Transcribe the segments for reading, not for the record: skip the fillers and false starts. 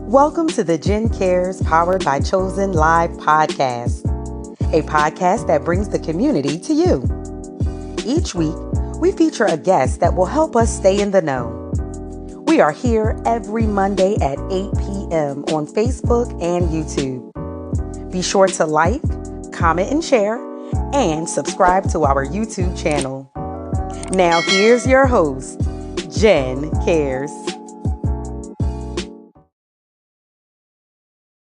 Welcome to the Jen Cares Powered by Chozen Live podcast, a podcast that brings the community to you. Each week, we feature a guest that will help us stay in the know. We are here every Monday at 8 p.m. on Facebook and YouTube. Be sure to like, comment, and share, and subscribe to our YouTube channel. Now, here's your host, Jen Cares.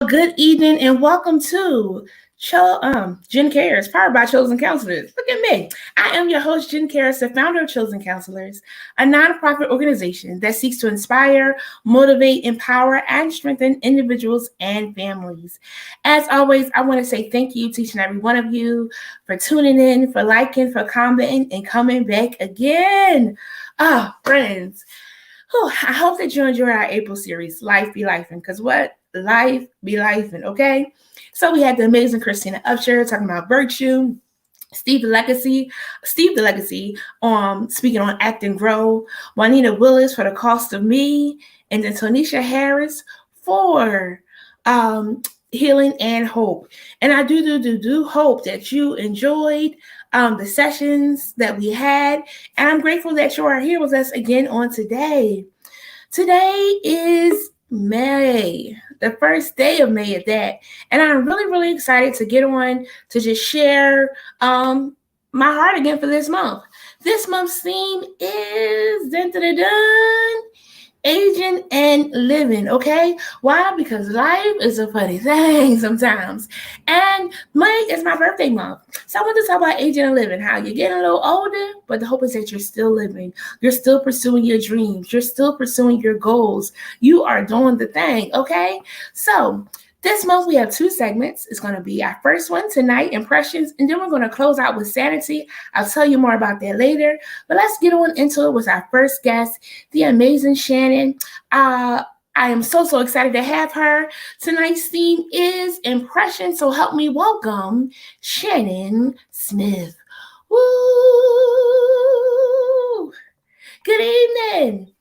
Good evening and welcome to Jen Cares, powered by Chozen Counselors. Look at me. I am your host, Jen Cares, the founder of Chozen Counselors, a nonprofit organization that seeks to inspire, motivate, empower, and strengthen individuals and families. As always, I want to say thank you to each and every one of you for tuning in, for liking, for commenting, and coming back again. Friends. I hope that you enjoyed our April series, Life Be Lifing, because what? Life be lifing, okay? So we had the amazing Christina Upshur talking about virtue, Steve the Legacy, speaking on Act and Grow, Juanita Willis for The Cost of Me, and then Tonisha Harris for Healing and Hope. And I do hope that you enjoyed the sessions that we had, and I'm grateful that you are here with us again on today. Today is May, the first day of May at that, and I'm really excited to get on to just share my heart again for this month. This month's theme is aging and living, okay? Why? Because life is a funny thing sometimes. And May is my birthday month. So I want to talk about aging and living, how you're getting a little older, but the hope is that you're still living. You're still pursuing your dreams. You're still pursuing your goals. You are doing the thing, okay? So this month we have two segments. It's going to be our first one tonight, impressions, and then we're going to close out with sanity. I'll tell you more about that later, but let's get on into it with our first guest, the amazing Shannon. I am so excited to have her. Tonight's theme is impression, so help me welcome Shannon Smith. Woo! Good evening.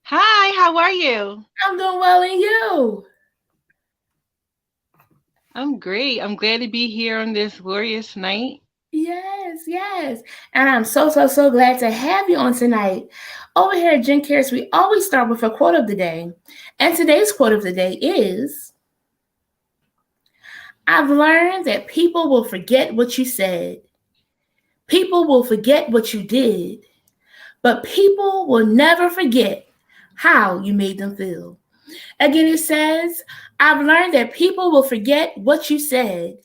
Hi, how are you? I'm doing well, and you? I'm great. I'm glad to be here on this glorious night. Yes. And I'm so glad to have you on tonight. Over here at Jen Cares, we always start with a quote of the day. And today's quote of the day is, I've learned that people will forget what you said. People will forget what you did. But people will never forget how you made them feel. Again, it says, I've learned that people will forget what you said.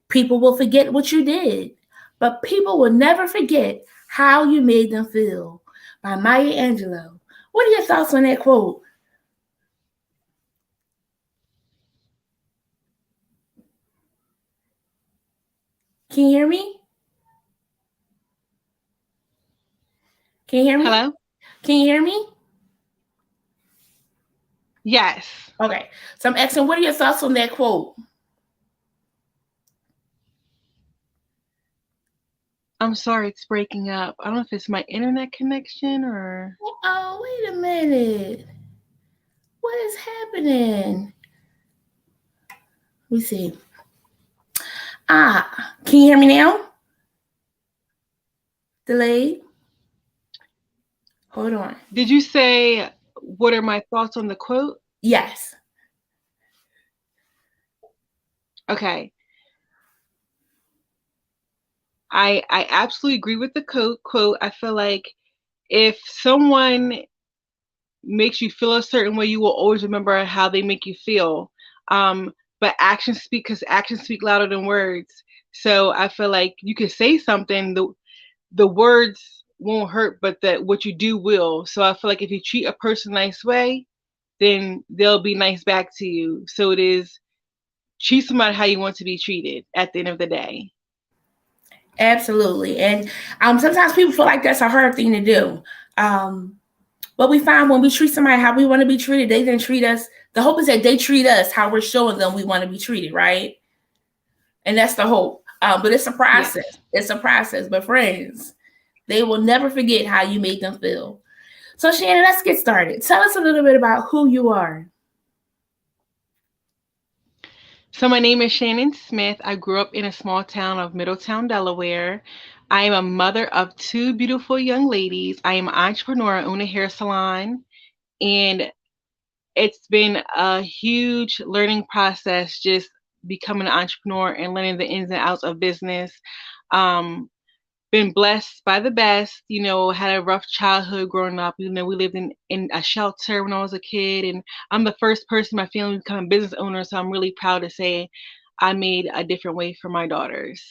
People will forget what you did, but people will never forget how you made them feel. By Maya Angelou. What are your thoughts on that quote? Can you hear me? Hello? Can you hear me? Yes. Okay. So I'm asking, what are your thoughts on that quote? I'm sorry, it's breaking up. I don't know if it's my internet connection or... Oh, wait a minute. What is happening? Let me see. Can you hear me now? Delayed? Hold on. Did you say, what are my thoughts on the quote? Yes. Okay. I absolutely agree with the quote. I feel like if someone makes you feel a certain way, you will always remember how they make you feel. But actions speak louder than words. So I feel like you can say something, the words won't hurt, but that what you do will. So I feel like if you treat a person a nice way, then they'll be nice back to you. So it is treat somebody how you want to be treated at the end of the day. Absolutely. And sometimes people feel like that's a hard thing to do. But we find when we treat somebody how we want to be treated, they then treat us. The hope is that they treat us how we're showing them we want to be treated, right? And that's the hope. But it's a process. Yes. It's a process. But friends, they will never forget how you made them feel. So Shannon, let's get started. Tell us a little bit about who you are. So my name is Shannon Smith. I grew up in a small town of Middletown, Delaware. I am a mother of two beautiful young ladies. I am an entrepreneur. I own a hair salon, and it's been a huge learning process just becoming an entrepreneur and learning the ins and outs of business. Um, been blessed by the best, had a rough childhood growing up. We lived in a shelter when I was a kid, and I'm the first person in my family to become a business owner, so I'm really proud to say I made a different way for my daughters.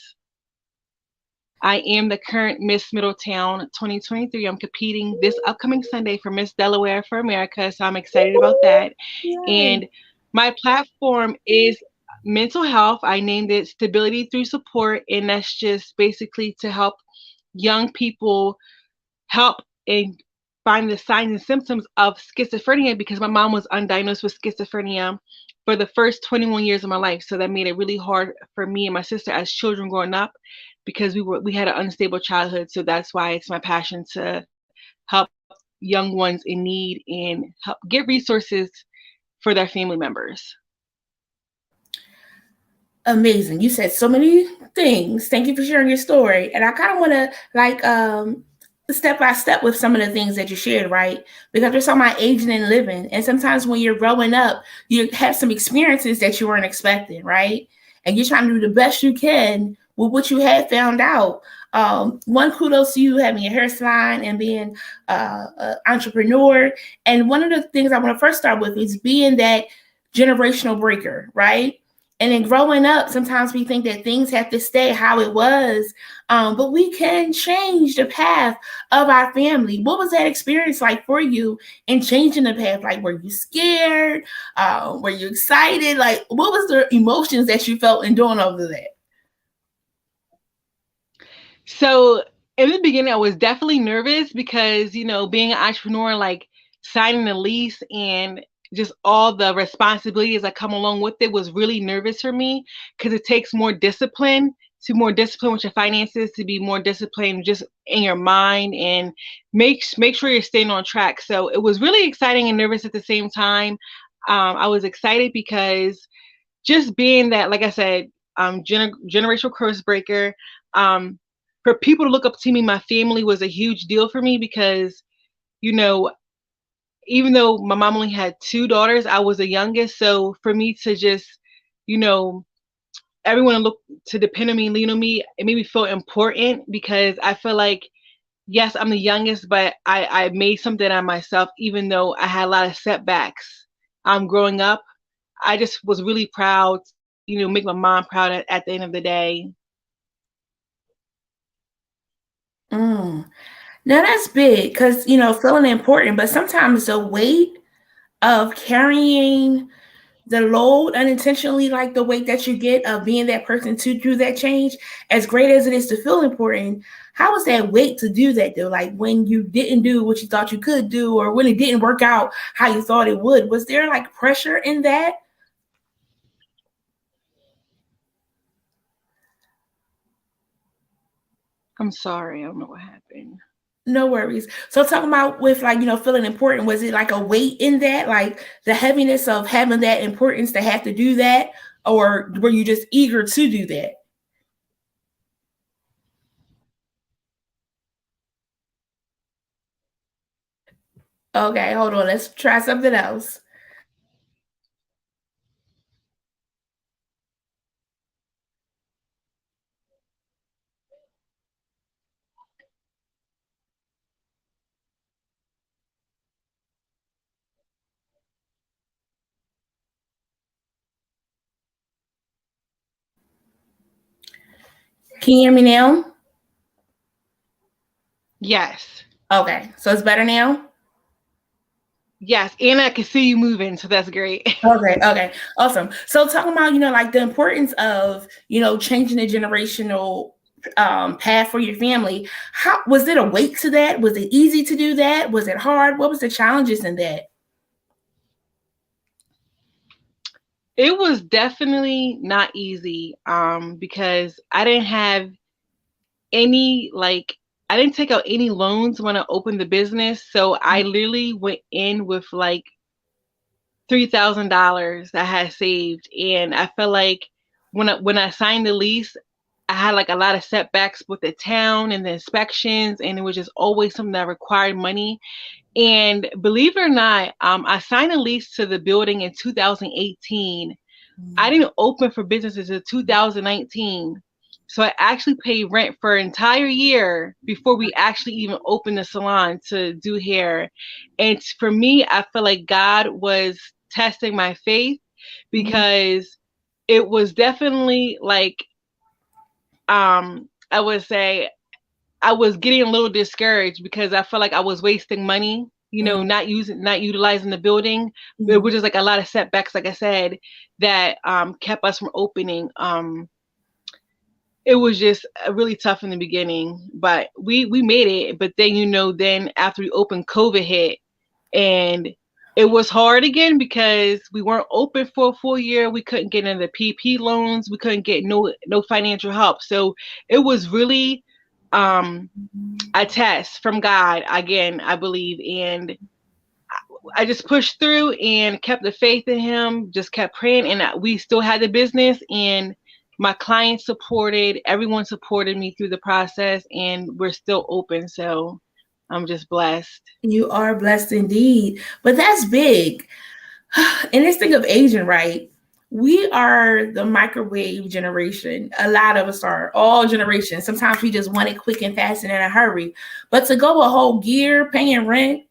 I am the current Miss Middletown 2023. I'm competing this upcoming Sunday for Miss Delaware for America, so I'm excited about that. Yay. And my platform is mental health. I named it Stability Through Support, and that's just basically to help young people help and find the signs and symptoms of schizophrenia, because my mom was undiagnosed with schizophrenia for the first 21 years of my life. So that made it really hard for me and my sister as children growing up, because we had an unstable childhood. So that's why it's my passion to help young ones in need and help get resources for their family members. Amazing. You said so many things. Thank you for sharing your story. And I kind of want to step by step with some of the things that you shared, right? Because we're talking about aging and living. And sometimes when you're growing up, you have some experiences that you weren't expecting, right? And you're trying to do the best you can with what you had found out. One, kudos to you having your hair salon and being an entrepreneur. And one of the things I want to first start with is being that generational breaker, right? And then growing up, sometimes we think that things have to stay how it was, but we can change the path of our family. What was that experience like for you in changing the path? Like, were you scared? Were you excited? Like, what was the emotions that you felt in doing all of that? So in the beginning, I was definitely nervous because, being an entrepreneur, like signing a lease and just all the responsibilities that come along with it was really nervous for me, because it takes more discipline with your finances, to be more disciplined just in your mind and make sure you're staying on track. So it was really exciting and nervous at the same time. I was excited because just being that, like I said, generational curse breaker. Um, for people to look up to me, my family was a huge deal for me because, you know, even though my mom only had two daughters, I was the youngest. So for me to just, you know, everyone to look to depend on me, lean on me, it made me feel important, because I feel like, yes, I'm the youngest, but I made something out of myself, even though I had a lot of setbacks. Growing up, I just was really proud to, make my mom proud at the end of the day. Mm. Now that's big because, feeling important, but sometimes the weight of carrying the load unintentionally, like the weight that you get of being that person to do that change, as great as it is to feel important, how was that weight to do that though? Like when you didn't do what you thought you could do, or when it didn't work out how you thought it would, was there like pressure in that? I'm sorry, I don't know what happened. No worries. So talking about with like, feeling important, was it like a weight in that, like the heaviness of having that importance to have to do that? Or were you just eager to do that? Okay, hold on. Let's try something else. Can you hear me now? Yes. Okay, so it's better now? Yes, and I can see you moving, so that's great. Okay, awesome. So talking about, like the importance of, changing the generational path for your family. How was it a weight to that? Was it easy to do that? Was it hard? What was the challenges in that? It was definitely not easy, because I didn't have any, like, I didn't take out any loans when I opened the business. So I literally went in with like $3,000 I had saved, and I felt like when I signed the lease, I had like a lot of setbacks with the town and the inspections, and it was just always something that required money. And believe it or not, I signed a lease to the building in 2018. I didn't open for business until 2019. So I actually paid rent for an entire year before we actually even opened the salon to do hair. And for me, I feel like God was testing my faith, because it was definitely like, I would say I was getting a little discouraged because I felt like I was wasting money, not utilizing the building. It was just like a lot of setbacks, like I said, that kept us from opening. It was just really tough in the beginning, but we made it. But then, then after we opened, COVID hit, and it was hard again because we weren't open for a full year. We couldn't get into the PP loans. We couldn't get no financial help. So it was really a test from God again, I believe. And I just pushed through and kept the faith in Him, just kept praying, and we still had the business. And my clients supported, everyone supported me through the process, and we're still open. So I'm just blessed. You are blessed indeed. But that's big. And this thing of aging, right? We are the microwave generation. A lot of us are, all generations. Sometimes we just want it quick and fast and in a hurry. But to go a whole year paying rent,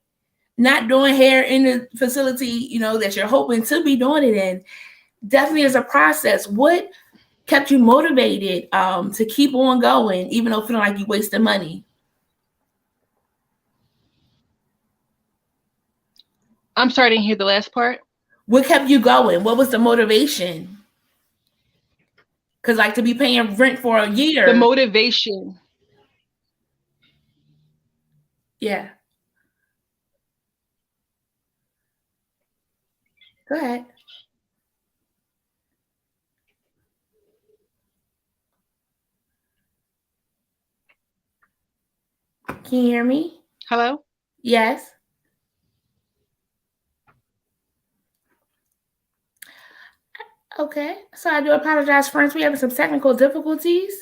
not doing hair in the facility, that you're hoping to be doing it in, definitely is a process. What kept you motivated to keep on going, even though feeling like you wasted money? I'm sorry, I didn't hear the last part. What kept you going? What was the motivation? Because like to be paying rent for a year. The motivation. Yeah. Go ahead. Can you hear me? Hello? Yes. Okay. So I do apologize, friends. We have some technical difficulties.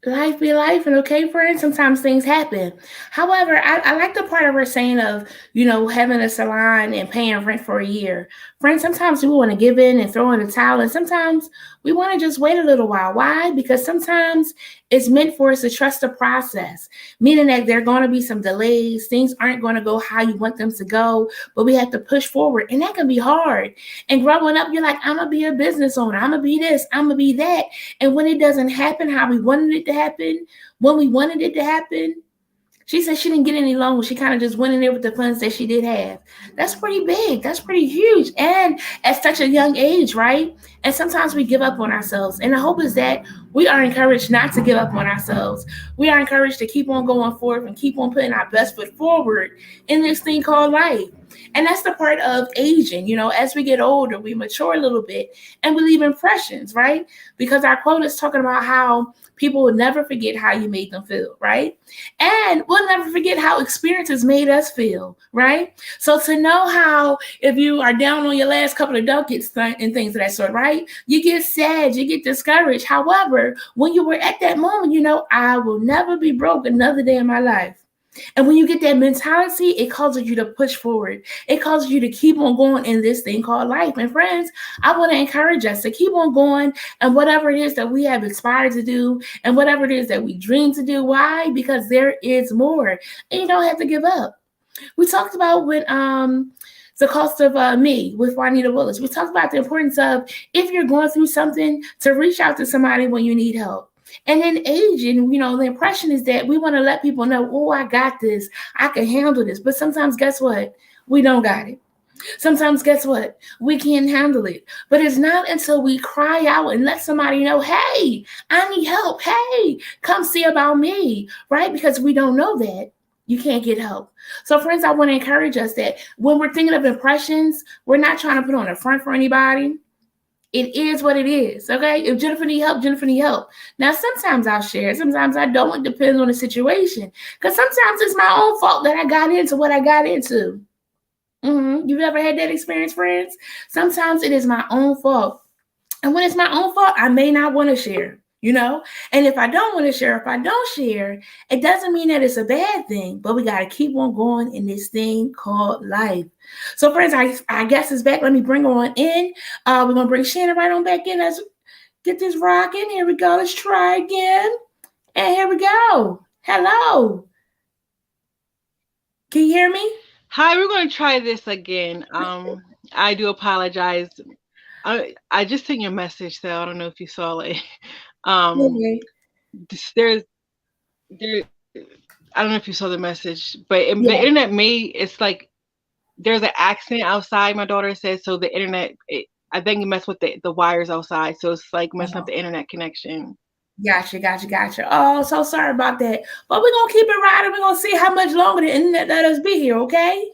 Life be life, and okay, friends, sometimes things happen. However, I like the part of her saying of, having a salon and paying rent for a year. Friends, sometimes we want to give in and throw in the towel, and sometimes we want to just wait a little while. Why? Because sometimes it's meant for us to trust the process, meaning that there are going to be some delays. Things aren't going to go how you want them to go, but we have to push forward, and that can be hard. And growing up, you're like, I'm going to be a business owner. I'm going to be this. I'm going to be that. And when it doesn't happen how we wanted it to happen, when we wanted it to happen, she said she didn't get any loans. She kind of just went in there with the funds that she did have. That's pretty big. That's pretty huge. And at such a young age, right? And sometimes we give up on ourselves. And the hope is that we are encouraged not to give up on ourselves. We are encouraged to keep on going forward and keep on putting our best foot forward in this thing called life. And that's the part of aging. As we get older, we mature a little bit and we leave impressions, right? Because our quote is talking about how people will never forget how you made them feel, right? And we'll never forget how experiences made us feel, right? So to know how, if you are down on your last couple of ducats and things of that sort, right? You get sad, you get discouraged. However, when you were at that moment, I will never be broke another day in my life. And when you get that mentality, it causes you to push forward. It causes you to keep on going in this thing called life. And friends, I want to encourage us to keep on going and whatever it is that we have aspired to do and whatever it is that we dream to do. Why? Because there is more. And you don't have to give up. We talked about with The Cost of Me with Juanita Willis. We talked about the importance of, if you're going through something, to reach out to somebody when you need help. And in aging, the impression is that we want to let people know, oh, I got this. I can handle this. But sometimes, guess what? We don't got it. Sometimes, guess what? We can't handle it. But it's not until we cry out and let somebody know, hey, I need help. Hey, come see about me, right? Because we don't know that. You can't get help. So, friends, I want to encourage us that when we're thinking of impressions, we're not trying to put on a front for anybody. It is what it is. Okay. If Jennifer need help, Jennifer need help. Now, sometimes I'll share. Sometimes I don't. It depends on the situation. Because sometimes it's my own fault that I got into what I got into. You've ever had that experience, friends? Sometimes it is my own fault. And when it's my own fault, I may not want to share, you know? And if I don't want to share, if I don't share, it doesn't mean that it's a bad thing, but we got to keep on going in this thing called life. So, friends, I guess it's back. Let me bring her on in. We're going to bring Shannon right on back in. Let's get this rocking. Here we go. Let's try again. And here we go. Hello. Can you hear me? Hi, we're going to try this again. I do apologize. I just sent you a message, so I don't know if you saw it. Okay. There's there. I don't know if you saw the message, but the Yeah. internet it's like there's an accident outside. My daughter said so. The internet, I think it messed with the wires outside, so it's like messing up the internet connection. Gotcha. Oh, so sorry about that. But we're gonna keep it riding. We're gonna see how much longer the internet let us be here, okay?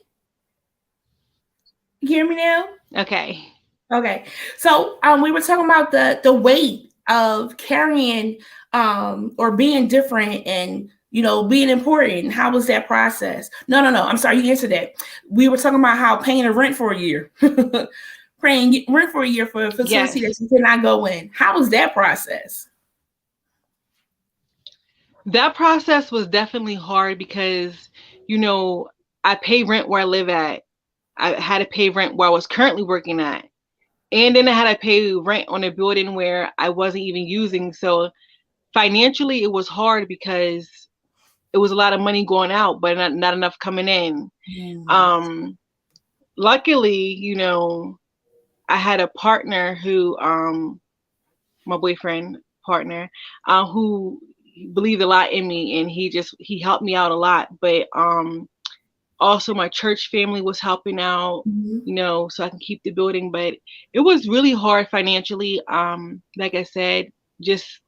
You hear me now? Okay. Okay. So we were talking about the weight of carrying or being different and being important. How was that process? No. I'm sorry, you answered that. We were talking about how paying a rent for a year. Paying rent for a year for a facility Yes. that you cannot go in. How was that process? That process was definitely hard because, I pay rent where I live at. I had to pay rent where I was currently working at. And then I had to pay rent on a building where I wasn't even using. So financially, it was hard because it was a lot of money going out, but not enough coming in. Luckily, I had a partner who, my boyfriend partner, who believed a lot in me, and he helped me out a lot. But also my church family was helping out, so I can keep the building. But it was really hard financially. Like I said, just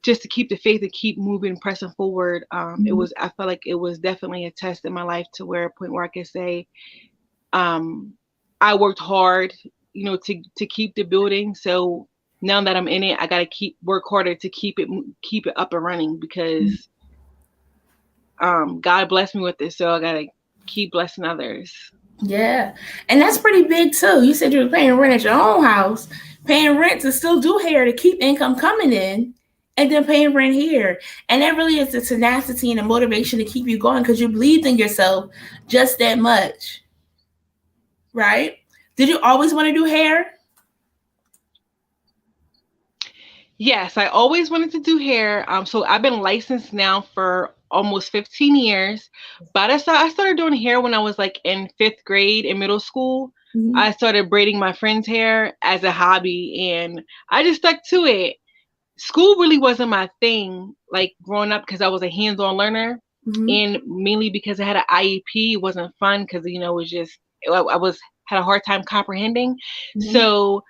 to keep the faith and keep moving, pressing forward. I felt like it was definitely a test in my life to where a point where I could say, I worked hard, to keep the building. So now that I'm in it, I got to work harder to keep it up and running because God blessed me with this. So I got to keep blessing others. Yeah. And that's pretty big too. You said you were paying rent at your own house, paying rent to still do hair to keep income coming in, and then paying rent here. And that really is the tenacity and the motivation to keep you going because you believed in yourself just that much. Right? Did you always want to do hair? Yes, I always wanted to do hair. So I've been licensed now for almost 15 years. But I started doing hair when I was like in 5th grade in middle school. I started braiding my friend's hair as a hobby, and I just stuck to it. School really wasn't my thing, like growing up, because I was a hands-on learner, and mainly because I had an IEP. It wasn't fun because it was just I had a hard time comprehending. So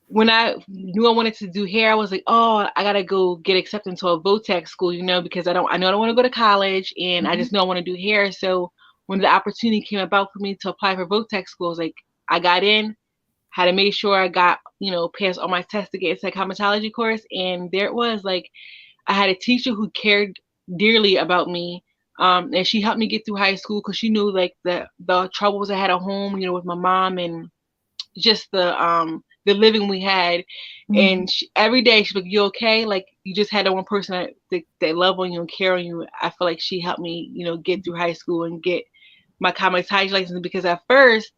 when I knew I wanted to do hair, I was like, oh, I gotta go get accepted into a Votech school, because I know I don't want to go to college, and I just know I want to do hair. So when the opportunity came about for me to apply for Votech school, I was like, I got in, had to make sure I got, passed all my tests to get a psychometallurgy course, and there it was. Like, I had a teacher who cared dearly about me, and she helped me get through high school because she knew like the troubles I had at home, with my mom, and just the living we had. And every day she's like, you okay? Like, you just had that one person that love on you and care on you. I feel like she helped me, get through high school and get my commentary license, because at first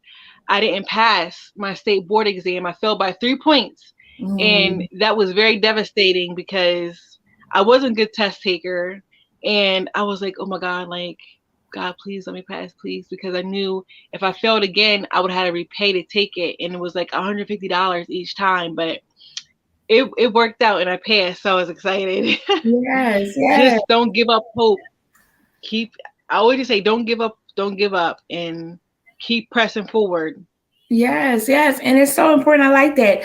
I didn't pass my state board exam. I failed by 3 points. And that was very devastating because I wasn't a good test taker. And I was like, oh my God, like, God, please let me pass, please. Because I knew if I failed again, I would have to repay to take it. And it was like $150 each time. But it worked out and I passed. So I was excited. Yes. Just don't give up hope. I always just say, don't give up, and keep pressing forward. Yes. And it's so important. I like that.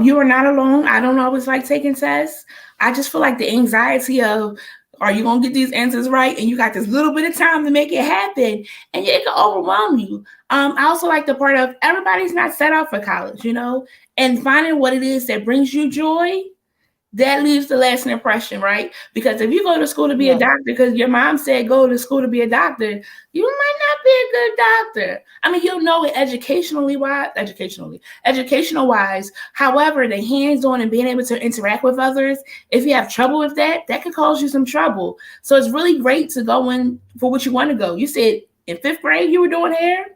You are not alone. I don't always like taking tests. I just feel like the anxiety of Are you gonna get these answers right? And you got this little bit of time to make it happen, and it can overwhelm you. I also like the part of everybody's not set up for college, and finding what it is that brings you joy, that leaves the lasting impression, right? Because if you go to school to be a Yes. doctor because your mom said go to school to be a doctor, you might not be a good doctor. I mean, you'll know it educational wise. However, the hands-on and being able to interact with others, if you have trouble with that, that could cause you some trouble. So it's really great to go in for what you want to go. You said in fifth grade you were doing hair.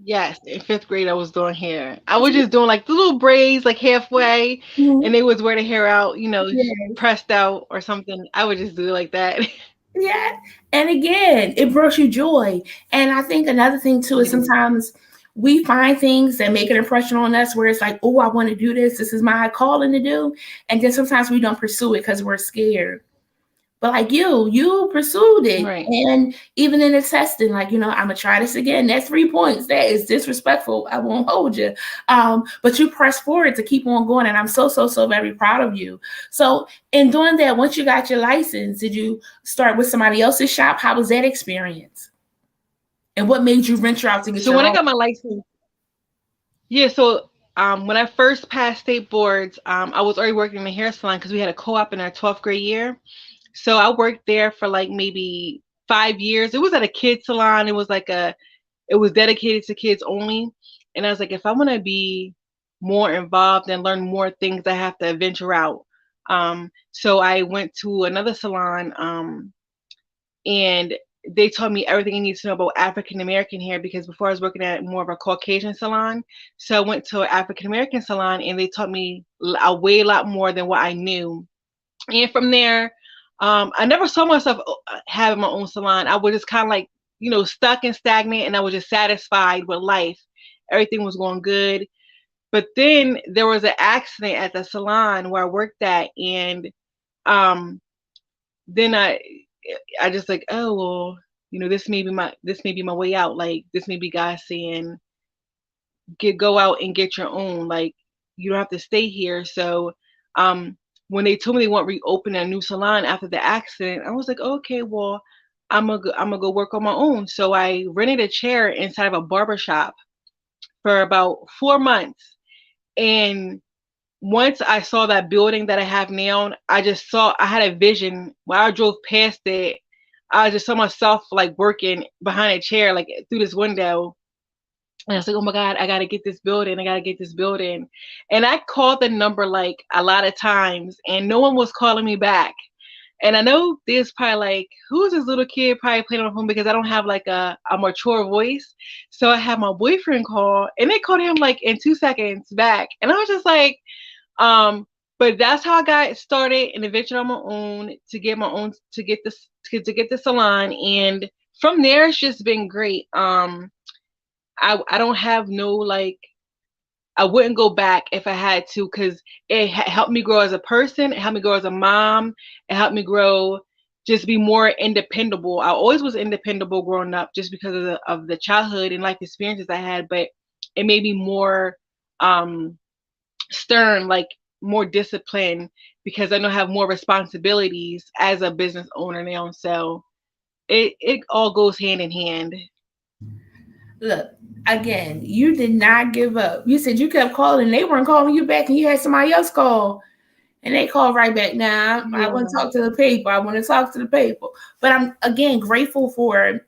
Yes, in fifth grade I was doing hair. I was just doing like the little braids, like halfway, and Mhm. they was wear the hair out, Yeah. pressed out or something. I would just do it like that. Yeah. And again, it brings you joy. And I think another thing too is Yes. sometimes we find things that make an impression on us where it's like, oh, I want to do this. This is my calling to do. And then sometimes we don't pursue it because we're scared. But like you pursued it. Right. And even in the testing, like, I'm gonna try this again. That's 3 points. That is disrespectful. I won't hold you. But you press forward to keep on going. And I'm so, so, so very proud of you. So in doing that, once you got your license, did you start with somebody else's shop? How was that experience? And what made you venture out to get So your when I own? got my license, yeah, so when I first passed state boards, I was already working in the hair salon because we had a co-op in our 12th grade year. So I worked there for like maybe 5 years. It was at a kids salon. It was dedicated to kids only. And I was like, if I want to be more involved and learn more things, I have to venture out. So I went to another salon, and they taught me everything I need to know about African American hair because before I was working at more of a Caucasian salon. So I went to an African American salon and they taught me a way lot more than what I knew. And from there, I never saw myself having my own salon. I was just kind of like, stuck and stagnant, and I was just satisfied with life. Everything was going good. But then there was an accident at the salon where I worked at, and um, then I just like, oh well, this may be my way out. Like this may be God saying, go out and get your own. Like you don't have to stay here. So um when they told me they want to reopen a new salon after the accident, I was like, okay, well, I'm gonna go work on my own. So I rented a chair inside of a barber shop for about 4 months. And once I saw that building that I have now, I had a vision while I drove past it. I just saw myself like working behind a chair, like through this window. And I was like, oh my God, I gotta get this building. I gotta get this building. And I called the number like a lot of times and no one was calling me back. And I know there's probably like, who's this little kid probably playing on the phone because I don't have like a mature voice. So I had my boyfriend call and they called him like in 2 seconds back. And I was just like, but that's how I got started and ventured on my own to get my own to get the salon. And from there it's just been great. I don't have no like I wouldn't go back if I had to because it helped me grow as a person. It helped me grow as a mom. It helped me grow, just be more independable. I always was independable growing up just because of the childhood and life experiences I had. But it made me more um, stern, like more disciplined because I know I have more responsibilities as a business owner now. So it all goes hand in hand. Look, again, you did not give up. You said you kept calling, they weren't calling you back, and you had somebody else call. And they call right back. Now I want to Yeah. talk to the people. I want to talk to the people. But I'm again grateful for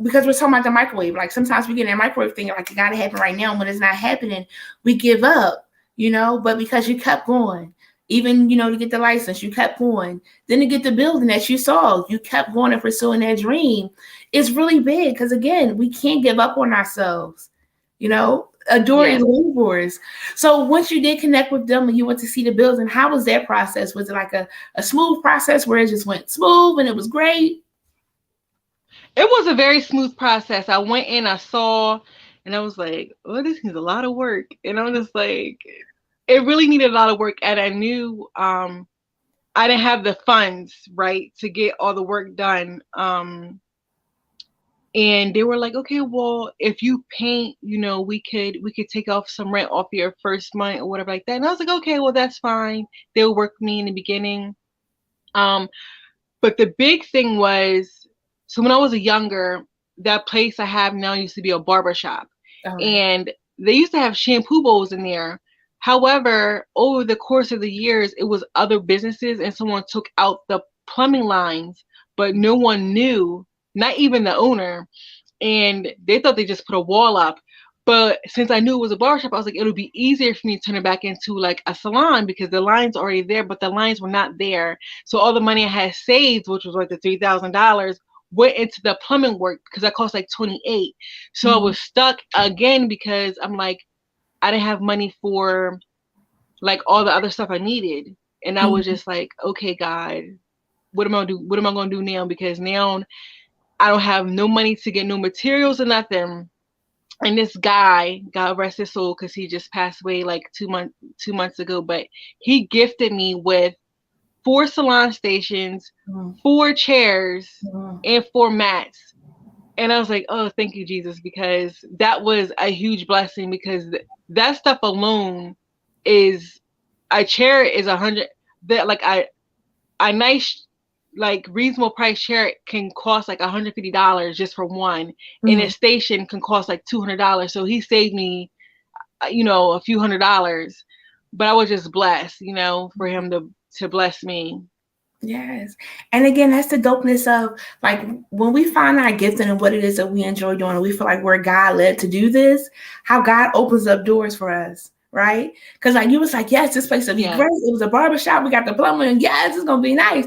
because we're talking about the microwave. Like sometimes we get in that microwave thing, like it gotta happen right now. When it's not happening, we give up. But because you kept going, even to get the license, you kept going. Then to get the building that you saw, you kept going and pursuing that dream. It's really big because again, we can't give up on ourselves. A door is Yes. waiting for us. So once you did connect with them and you went to see the building, how was that process? Was it like a smooth process where it just went smooth and it was great? It was a very smooth process. I went in, I saw, and I was like, oh, this needs a lot of work. And I'm just like, it really needed a lot of work. And I knew I didn't have the funds, right, to get all the work done. And they were like, okay, well, if you paint, we could take off some rent off your first month or whatever like that. And I was like, okay, well, that's fine. They'll work with me in the beginning. Um, but the big thing was, so when I was a younger, that place I have now used to be a barber shop, Okay. and they used to have shampoo bowls in there. However, over the course of the years, it was other businesses, and someone took out the plumbing lines, but no one knew, not even the owner, and they thought they just put a wall up. But since I knew it was a barbershop, I was like, it'll be easier for me to turn it back into like a salon because the line's already there, but the lines were not there. So all the money I had saved, which was like the $3,000, went into the plumbing work because that cost like 28. So I Mhm. was stuck again because I'm like, I didn't have money for like all the other stuff I needed. And I was Mhm. just like, okay, God, what am I gonna do? What am I gonna do now? Because now I don't have no money to get no materials or nothing. And this guy, God rest his soul, because he just passed away like 2 months ago, but he gifted me with 4 salon stations, Mhm. 4 chairs, Mhm. and 4 mats. And I was like, oh, thank you, Jesus, because that was a huge blessing because that stuff alone is a chair is 100, that like a nice like reasonable price chair can cost like $150 just for one, and a Mhm. station can cost like $200. So he saved me, a few $100. But I was just blessed, for him to bless me. Yes. And again, that's the dopeness of like when we find our gifting and what it is that we enjoy doing, and we feel like we're God led to do this, how God opens up doors for us, right? Because like you was like, yes, this place will be Yes, great. It was a barbershop. We got the plumber, and yes, it's gonna be nice.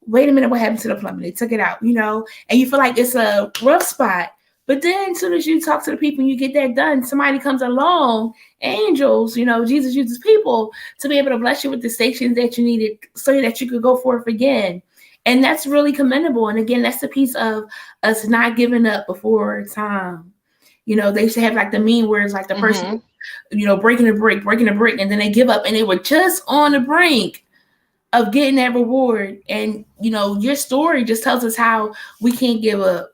Wait a minute, what happened to the plumber? They took it out, and you feel like it's a rough spot. But then as soon as you talk to the people and you get that done, somebody comes along, angels, Jesus uses people to be able to bless you with the stations that you needed so that you could go forth again. And that's really commendable. And again, that's the piece of us not giving up before time. They used to have like the mean words, like the person, mm-hmm. breaking the brick, and then they give up and they were just on the brink of getting that reward. And, your story just tells us how we can't give up.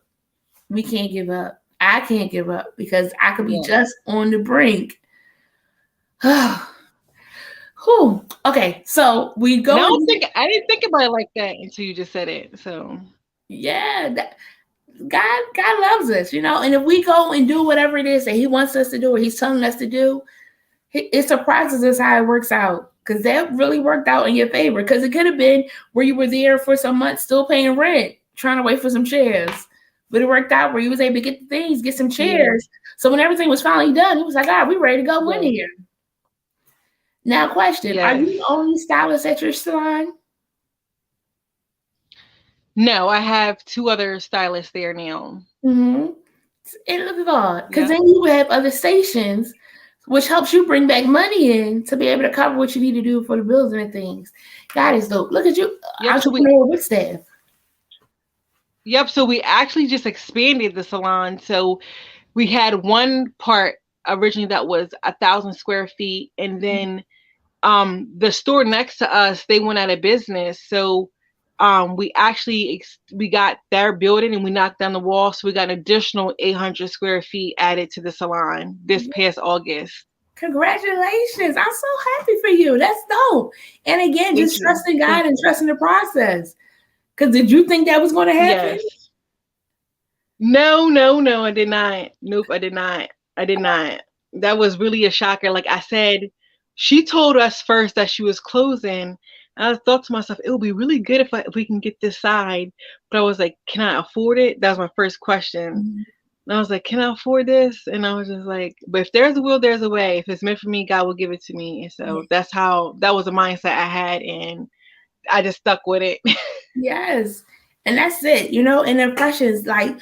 We can't give up. I can't give up because I could be Yeah. just on the brink. Whew. Okay, so we And go and I didn't think about it like that until you just said it. So yeah, God loves us, and if we go and do whatever it is that He wants us to do or He's telling us to do, it surprises us how it works out. Because that really worked out in your favor. Because it could have been where you were there for some months, still paying rent, trying to wait for some chairs. But it worked out where you was able to get the things, get some yeah, chairs. So when everything was finally done, he was like, "Ah, we ready to go in yeah, here." Now, question: are you yes. the only stylist at your salon? No, I have two other stylists there now. Mm-hmm. And look at God, because Yep. then you have other stations, which helps you bring back money in to be able to cover what you need to do for the bills and things. God is dope. Look at you, Yep. entrepreneur with staff. So we actually just expanded the salon. So we had one part originally that was 1,000 square feet, and then the store next to us, they went out of business. So we actually we got their building and we knocked down the wall, so we got an additional 800 square feet added to the salon this past August. Congratulations. I'm so happy for you. That's dope. And again, Thank just you. trusting Thank God and you. trusting the process. Because did you think that was going to happen? Yes. No, no, no, I did not. Nope, I did not. I did not. That was really a shocker. Like I said, she told us first that she was closing. I thought to myself, it would be really good if we can get this side. But I was like, can I afford it? That was my first question. Mhm. And I was like, can I afford this? And I was just like, but if there's a will, there's a way. If it's meant for me, God will give it to me. And so that was a mindset I had, and I just stuck with it. Yes. And that's it, and impressions, like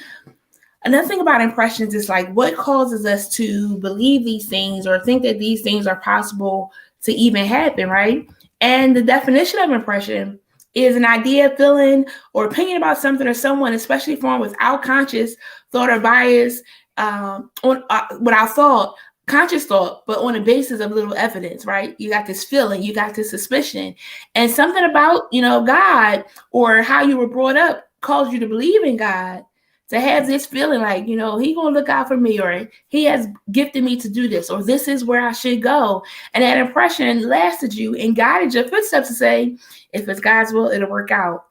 another thing about impressions is like what causes us to believe these things or think that these things are possible to even happen, right? And the definition of impression is an idea, feeling, or opinion about something or someone, especially formed without conscious thought or bias, on without thought, conscious thought, but on the basis of little evidence, right? You got this feeling, you got this suspicion, and something about God or how you were brought up caused you to believe in God to have this feeling like, he gonna look out for me, or he has gifted me to do this, or this is where I should go. And that impression lasted you and guided your footsteps to say, if it's God's will, it'll work out.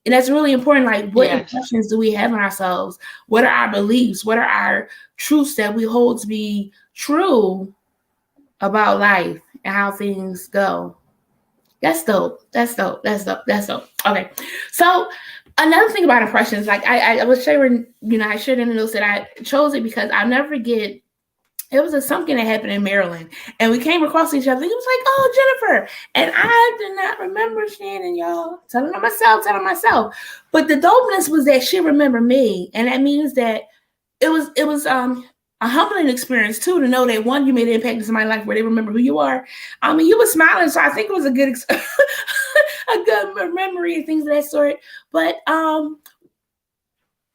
And that's really important. Like, what Yes. impressions do we have on ourselves? What are our beliefs? What are our truths that we hold to be true about life and how things go? That's dope. That's dope. That's dope. That's dope. Okay. So another thing about impressions, like I was sharing, I shared in the notes that I chose it because I'll never forget. It was something that happened in Maryland, and we came across each other. It was like, oh, Jennifer, and I did not remember Shannon, y'all. Telling myself. But the dopeness was that she remembered me, and that means that it was a humbling experience too, to know that one, you made an impact in somebody's life where they remember who you are. I mean, you were smiling, so I think it was a good a good memory and things of that sort. But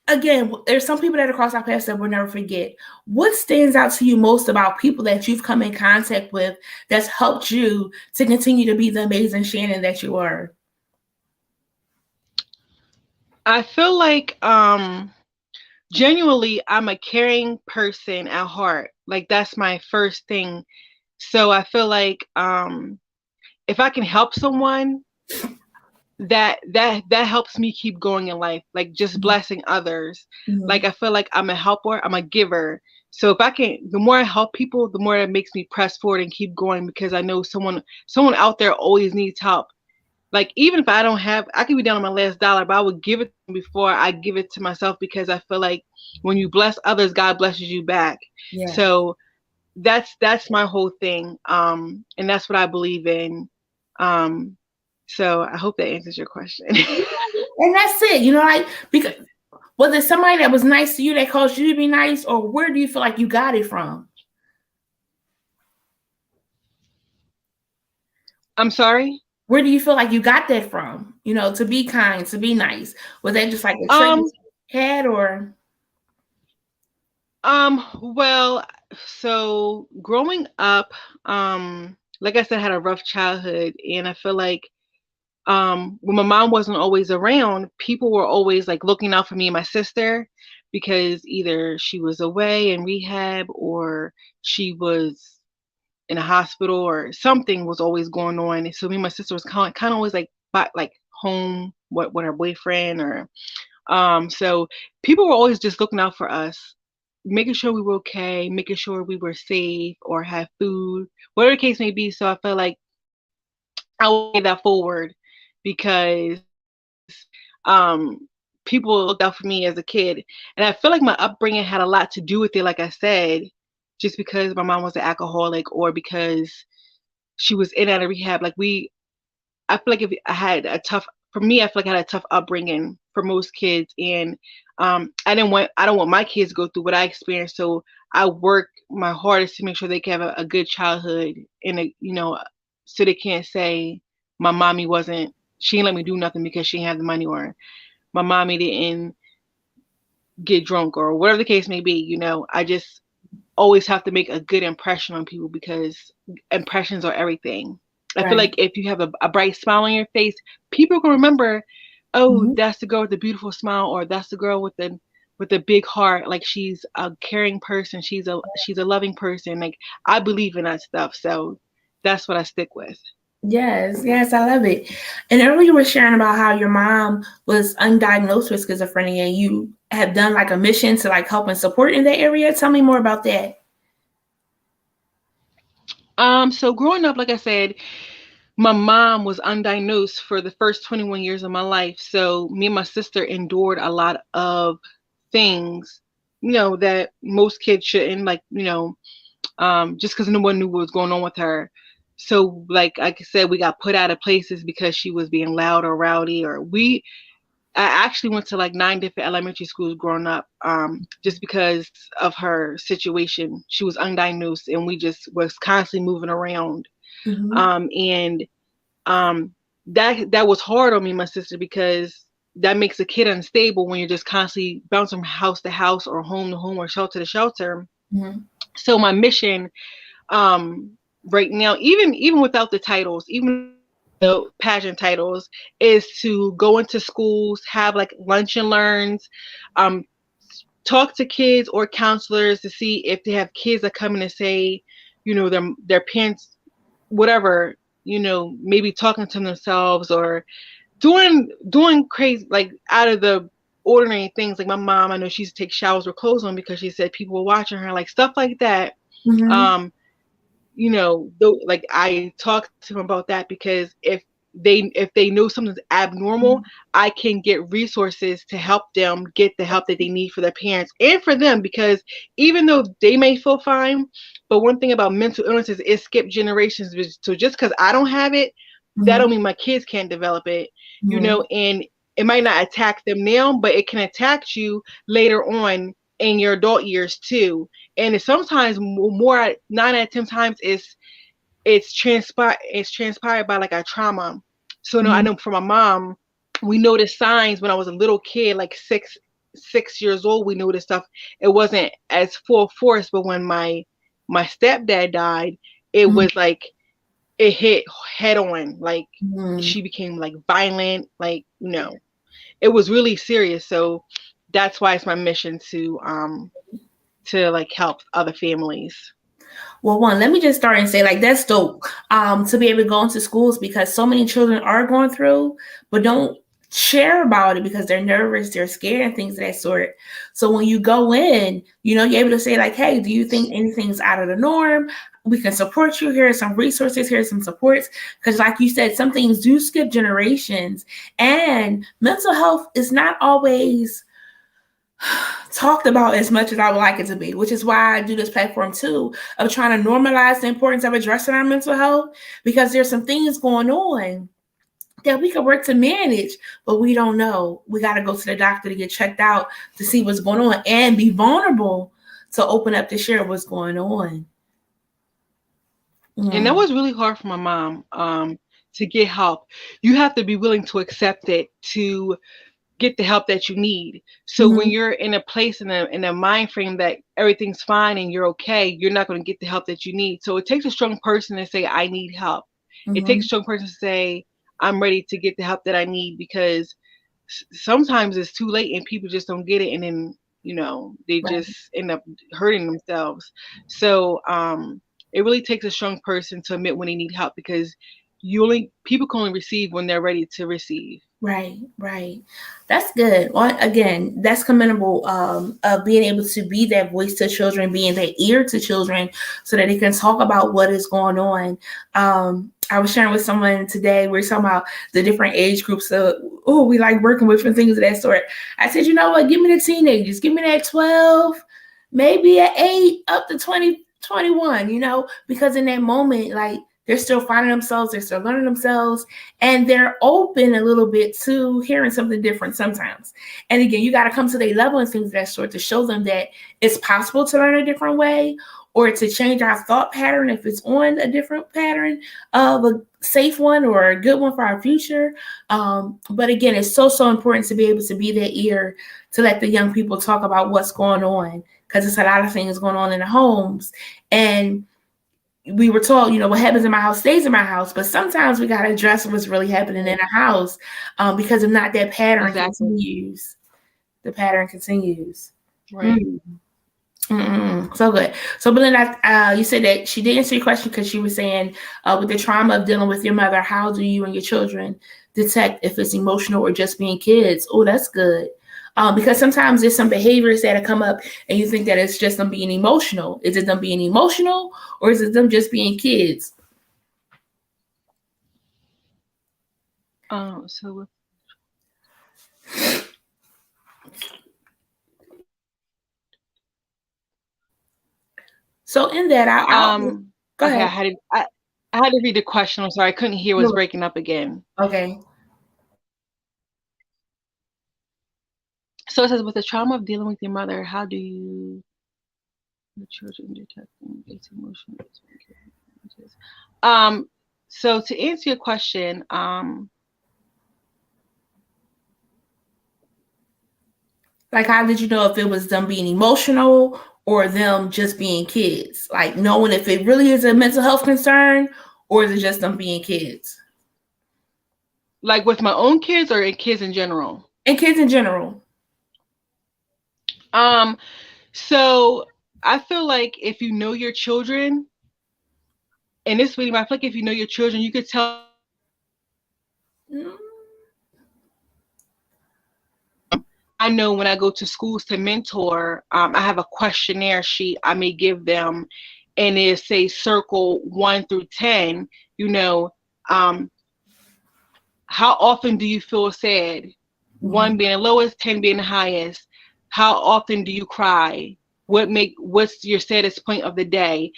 again, there's some people that cross our paths that we'll never forget. What stands out to you most about people that you've come in contact with that's helped you to continue to be the amazing Shannon that you are? I feel like genuinely I'm a caring person at heart. Like that's my first thing. So I feel like if I can help someone, that helps me keep going in life, like just blessing others. Mm-hmm. Like I feel like I'm a helper, I'm a giver. So if I can, the more I help people, the more it makes me press forward and keep going, because I know someone out there always needs help. Like even if I don't have, I could be down on my last dollar, but I would give it before I give it to myself, because I feel like when you bless others, God blesses you back. Yeah. So that's my whole thing, and that's what I believe in. So I hope that answers your question. And that's it, like, because was it somebody that was nice to you that caused you to be nice, or where do you feel like you got it from? I'm sorry. Where do you feel like you got that from? To be kind, to be nice. Was that just like a trait Um, you had, or? well, so growing up, like I said, I had a rough childhood, and I feel like when my mom wasn't always around, people were always like looking out for me and my sister, because either she was away in rehab, or she was in a hospital, or something was always going on. So me and my sister was kind of always like home, with her boyfriend, or so people were always just looking out for us, making sure we were okay, making sure we were safe or had food, whatever the case may be. So I felt like I would pay that forward, because people looked out for me as a kid. And I feel like my upbringing had a lot to do with it, like I said, just because my mom was an alcoholic, or because she was in and out of rehab. I feel like if I had a tough, for me, I feel like I had a tough upbringing for most kids, and I don't want my kids to go through what I experienced. So I work my hardest to make sure they can have a good childhood, and so they can't say my mommy wasn't, she didn't let me do nothing because she didn't have the money, or my mommy didn't get drunk, or whatever the case may be. I just always have to make a good impression on people, because impressions are everything. I feel Right. like if you have a bright smile on your face, people can remember, oh, Mm-hmm. that's the girl with the beautiful smile, or that's the girl with the big heart. Like she's a caring person, she's a loving person. Like I believe in that stuff, so that's what I stick with. Yes, yes, I love it. And earlier you were sharing about how your mom was undiagnosed with schizophrenia, and you have done like a mission to like help and support in that area. Tell me more about that. So growing up, like I said, my mom was undiagnosed for the first 21 years of my life. So me and my sister endured a lot of things, that most kids shouldn't, like, just because no one knew what was going on with her. So like I said, we got put out of places because she was being loud or rowdy, or I actually went to like 9 different elementary schools growing up, just because of her situation. She was undiagnosed, and we just was constantly moving around. Mm-hmm. And that was hard on me and my sister, because that makes a kid unstable when you're just constantly bouncing from house to house, or home to home, or shelter to shelter. Mm-hmm. So my mission, um, right now, even without the titles, even the pageant titles, is to go into schools, have like lunch and learns, um, talk to kids or counselors to see if they have kids that come in and say, their parents, whatever, maybe talking to themselves or doing crazy, like out of the ordinary things. Like my mom, I know she used to take showers with clothes on because she said people were watching her, like stuff like that. Mm-hmm. Like I talk to them about that because if they know something's abnormal, I can get resources to help them get the help that they need for their parents and for them, because even though they may feel fine, but one thing about mental illness is it skips generations. So just because I don't have it, that don't mean my kids can't develop it, and it might not attack them now, but it can attack you later on in your adult years too. And it's sometimes more, 9 out of 10 times it's transpired by like a trauma. So no, I know for my mom, we noticed signs when I was a little kid, like 6 years old. We noticed stuff. It wasn't as full force, but when my stepdad died, it was like it hit head on. Like she became like violent. Like it was really serious. So that's why it's my mission to like help other families. Well, one, let me just start and say, like, that's dope. To be able to go into schools, because so many children are going through, but don't share about it because they're nervous, they're scared, and things of that sort. So when you go in, you're able to say, like, hey, do you think anything's out of the norm? We can support you. Here are some resources. Here are some supports. Because, like you said, some things do skip generations, and mental health is not always talked about as much as I would like it to be, which is why I do this platform too, of trying to normalize the importance of addressing our mental health, because there's some things going on that we could work to manage, but we don't know. We got to go to the doctor to get checked out to see what's going on and be vulnerable to open up to share what's going on. And that was really hard for my mom to get help. You have to be willing to accept it to get the help that you need. So when you're in a place in a mind frame that everything's fine and you're okay, you're not going to get the help that you need. So it takes a strong person to say, I need help. It takes a strong person to say, I'm ready to get the help that I need, because sometimes it's too late and people just don't get it, and then they just end up hurting themselves. So it really takes a strong person to admit when they need help, because people can only receive when they're ready to receive. Right. That's good. Well, again, that's commendable, of being able to be that voice to children, being that ear to children so that they can talk about what is going on. I was sharing with someone today, we were talking about the different age groups we like working with and things of that sort. I said, you know what, give me the teenagers, give me that 12, maybe at 8 up to 20, 21, because in that moment, like, they're still finding themselves, they're still learning themselves, and they're open a little bit to hearing something different sometimes. And again, you got to come to their level and things of that sort to show them that it's possible to learn a different way, or to change our thought pattern if it's on a different pattern of a safe one or a good one for our future. But again, it's so important to be able to be that ear to let the young people talk about what's going on, because it's a lot of things going on in the homes. And we were told, what happens in my house stays in my house, but sometimes we got to address what's really happening in the house, because if not, that pattern continues. The pattern continues. Right. So good. So, Belinda, you said that she did answer your question because she was saying, with the trauma of dealing with your mother, how do you and your children detect if it's emotional or just being kids? Oh, that's good. Because sometimes there's some behaviors that come up and you think that it's just them being emotional. Is it them being emotional, or is it them just being kids? So in that, go ahead. I had to read the question. I'm sorry, I couldn't hear. It was breaking up again. Okay. So it says, with the trauma of dealing with your mother, how do you the children detecting its emotional? So to answer your question, like, how did you know if it was them being emotional or them just being kids? Like, knowing if it really is a mental health concern, or is it just them being kids? Like with my own kids, or kids in general? And kids in general. Um, so I feel like if you know your children, and this really, I feel like if you know your children, you could tell them what they need. Mm, I know when I go to schools to mentor, I have a questionnaire sheet I may give them, and it say circle 1 through 10. You know, um, how often do you feel sad? mhm. One being the lowest, 10 being the highest. How often do you cry? What's your saddest point of the day?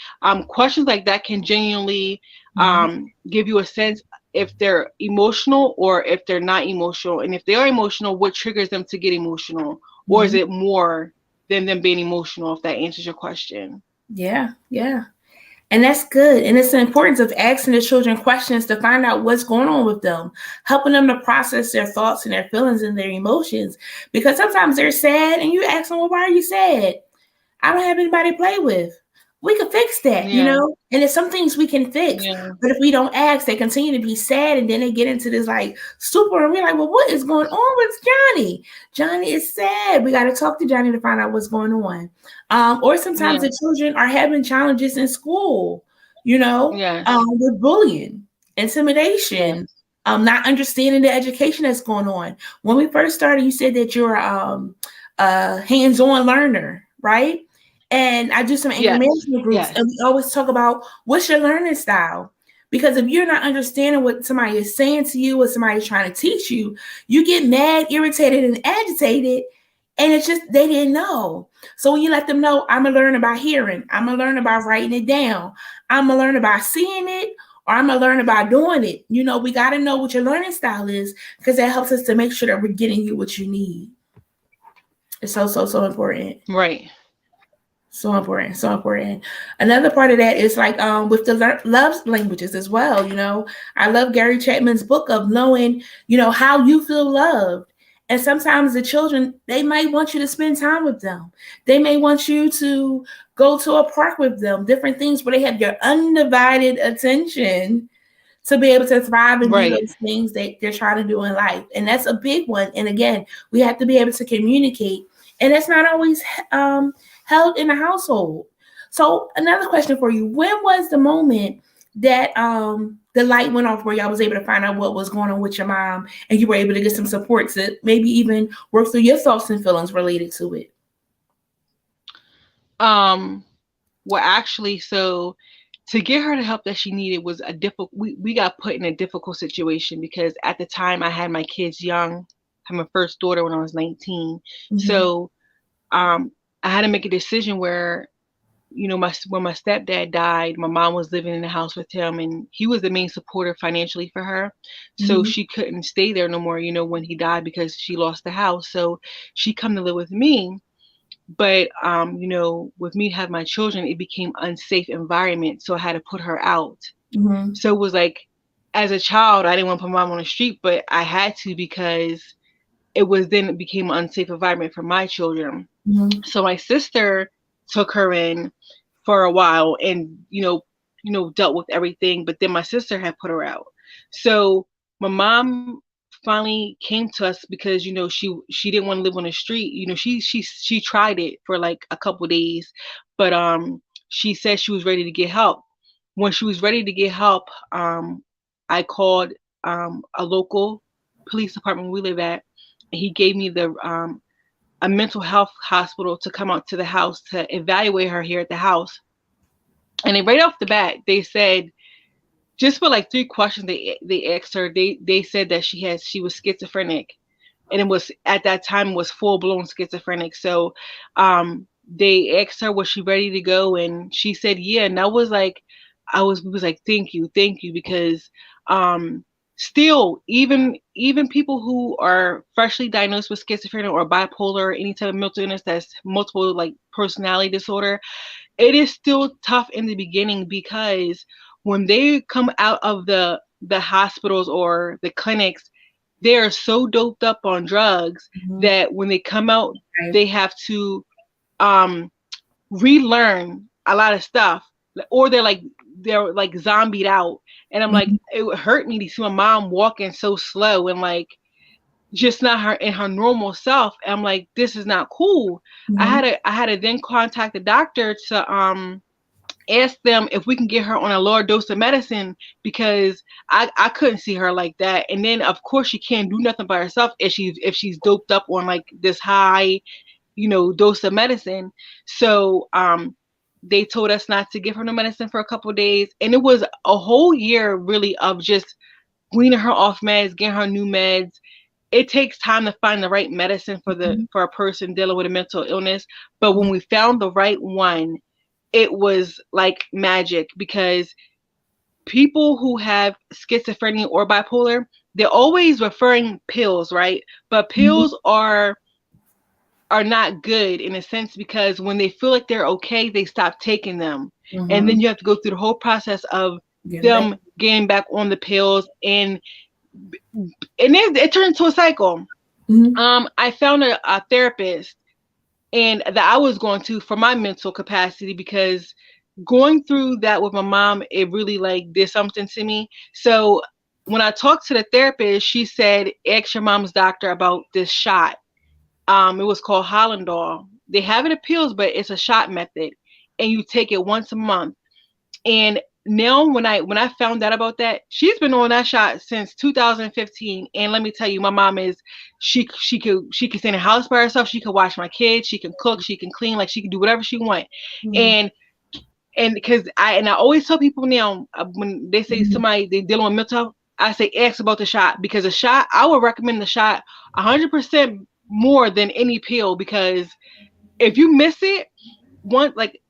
Questions like that can genuinely Mhm. give you a sense if they're emotional or if they're not emotional. And if they are emotional, what triggers them to get emotional? Or is Mhm. it more than them being emotional, if that answers your question? Yeah, yeah. And that's good. And it's the importance of asking the children questions to find out what's going on with them, helping them to process their thoughts and their feelings and their emotions. Because sometimes they're sad and you ask them, well, why are you sad? I don't have anybody to play with. We could fix that, you Yeah, know? And it's some things we can fix. yeah, But if we don't ask, they continue to be sad and then they get into this like stupor and we're like, well, what is going on with Johnny? Johnny is sad. We got to talk to Johnny to find out what's going on. Or sometimes yeah, the children are having challenges in school, you know, yes, with bullying, yes, intimidation, not understanding the education that's going on. When we first started, you said that you're a hands-on learner, right? And I do some anger yes, management groups, yes, and we always talk about what's your learning style. Because if you're not understanding what somebody is saying to you, what somebody's trying to teach you, you get mad, irritated, and agitated. And it's just they didn't know. So when you let them know, I'm gonna learn about hearing, I'm gonna learn about writing it down, I'm gonna learn about seeing it, or I'm gonna learn about doing it. You know, we gotta know what your learning style is because that helps us to make sure that we're getting you what you need. It's so important. right. So important, so important. Another part of that is like with the love languages as well. You know, I love Gary Chapman's book of knowing, you know, how you feel loved. And sometimes the children, they might want you to spend time with them. They may want you to go to a park with them, different things where they have your undivided attention to be able to thrive and do Right. those things that they're trying to do in life. And that's a big one. And again, we have to be able to communicate. And that's not always um, held in the household. So another question for you. When was the moment that the light went off where y'all was able to find out what was going on with your mom and you were able to get some support to maybe even work through your thoughts and feelings related to it? Um, well, actually, so to get her the help that she needed was a difficult. We got put in a difficult situation because at the time I had my kids young. I had my first daughter when I was 19. Mm-hmm. So I had to make a decision where when my stepdad died, my mom was living in the house with him, and he was the main supporter financially for her. So Mm-hmm. she couldn't stay there no more. When he died because she lost the house, so she come to live with me. But with me having my children, it became unsafe environment, so I had to put her out. Mm-hmm. So it was like, as a child, I didn't want to put my mom on the street, but I had to because it became an unsafe environment for my children. Mm-hmm. So my sister took her in for a while and dealt with everything, but then my sister had put her out. So my mom finally came to us because she didn't want to live on the street. She tried it for like a couple days, but she said she was ready to get help. When she was ready to get help, I called a local police department we live at, and he gave me the a mental health hospital to come out to the house to evaluate her here at the house. And then right off the bat, they said, just for like 3 questions they asked her, they said that she was schizophrenic, and it was at that time was full blown schizophrenic. So they asked her was she ready to go, and she said yeah. And that was like, we was like, thank you, because um still, even people who are freshly diagnosed with schizophrenia or bipolar or any type of mental illness that's multiple like personality disorder, it is still tough in the beginning because when they come out of the hospitals or the clinics, they are so doped up on drugs Mm-hmm. that when they come out, Right. they have to um relearn a lot of stuff, or they're like zombied out. And I'm like, Mm-hmm. it would hurt me to see my mom walking so slow, and like just not her in her normal self. And I'm like, this is not cool. Mm-hmm. I had to then contact the doctor to ask them if we can get her on a lower dose of medicine, because I couldn't see her like that. And then of course she can't do nothing by herself if she's doped up on like this high, dose of medicine. So they told us not to give her no medicine for a couple of days, and it was a whole year really of just weaning her off meds, getting her new meds. It takes time to find the right medicine for a person dealing with a mental illness, but when we found the right one, it was like magic, because people who have schizophrenia or bipolar, they're always referring pills, right? But pills are not good in a sense, because when they feel like they're okay, they stop taking them. And Mm-hmm. then you have to go through the whole process of Getting back. them getting back on the pills, and it turns into a cycle. Mm-hmm. I found a therapist, and that I was going to for my mental capacity, because going through that with my mom, it really like did something to me. So when I talked to the therapist, she said, ask your mom's doctor about this shot. It was called Hollandol. They have it in pills, but it's a shot method, and you take it once a month. And now when I found out about that, she's been on that shot since 2015. And let me tell you, my mom is she could stay in the house by herself. She could watch my kids. She can cook. She can clean. Like she can do whatever she want. And because I always tell people now, when they say Mm-hmm. somebody they dealing with mental health, I say ask about the shot, because a shot, I would recommend the shot 100% more than any pill, because if you miss it,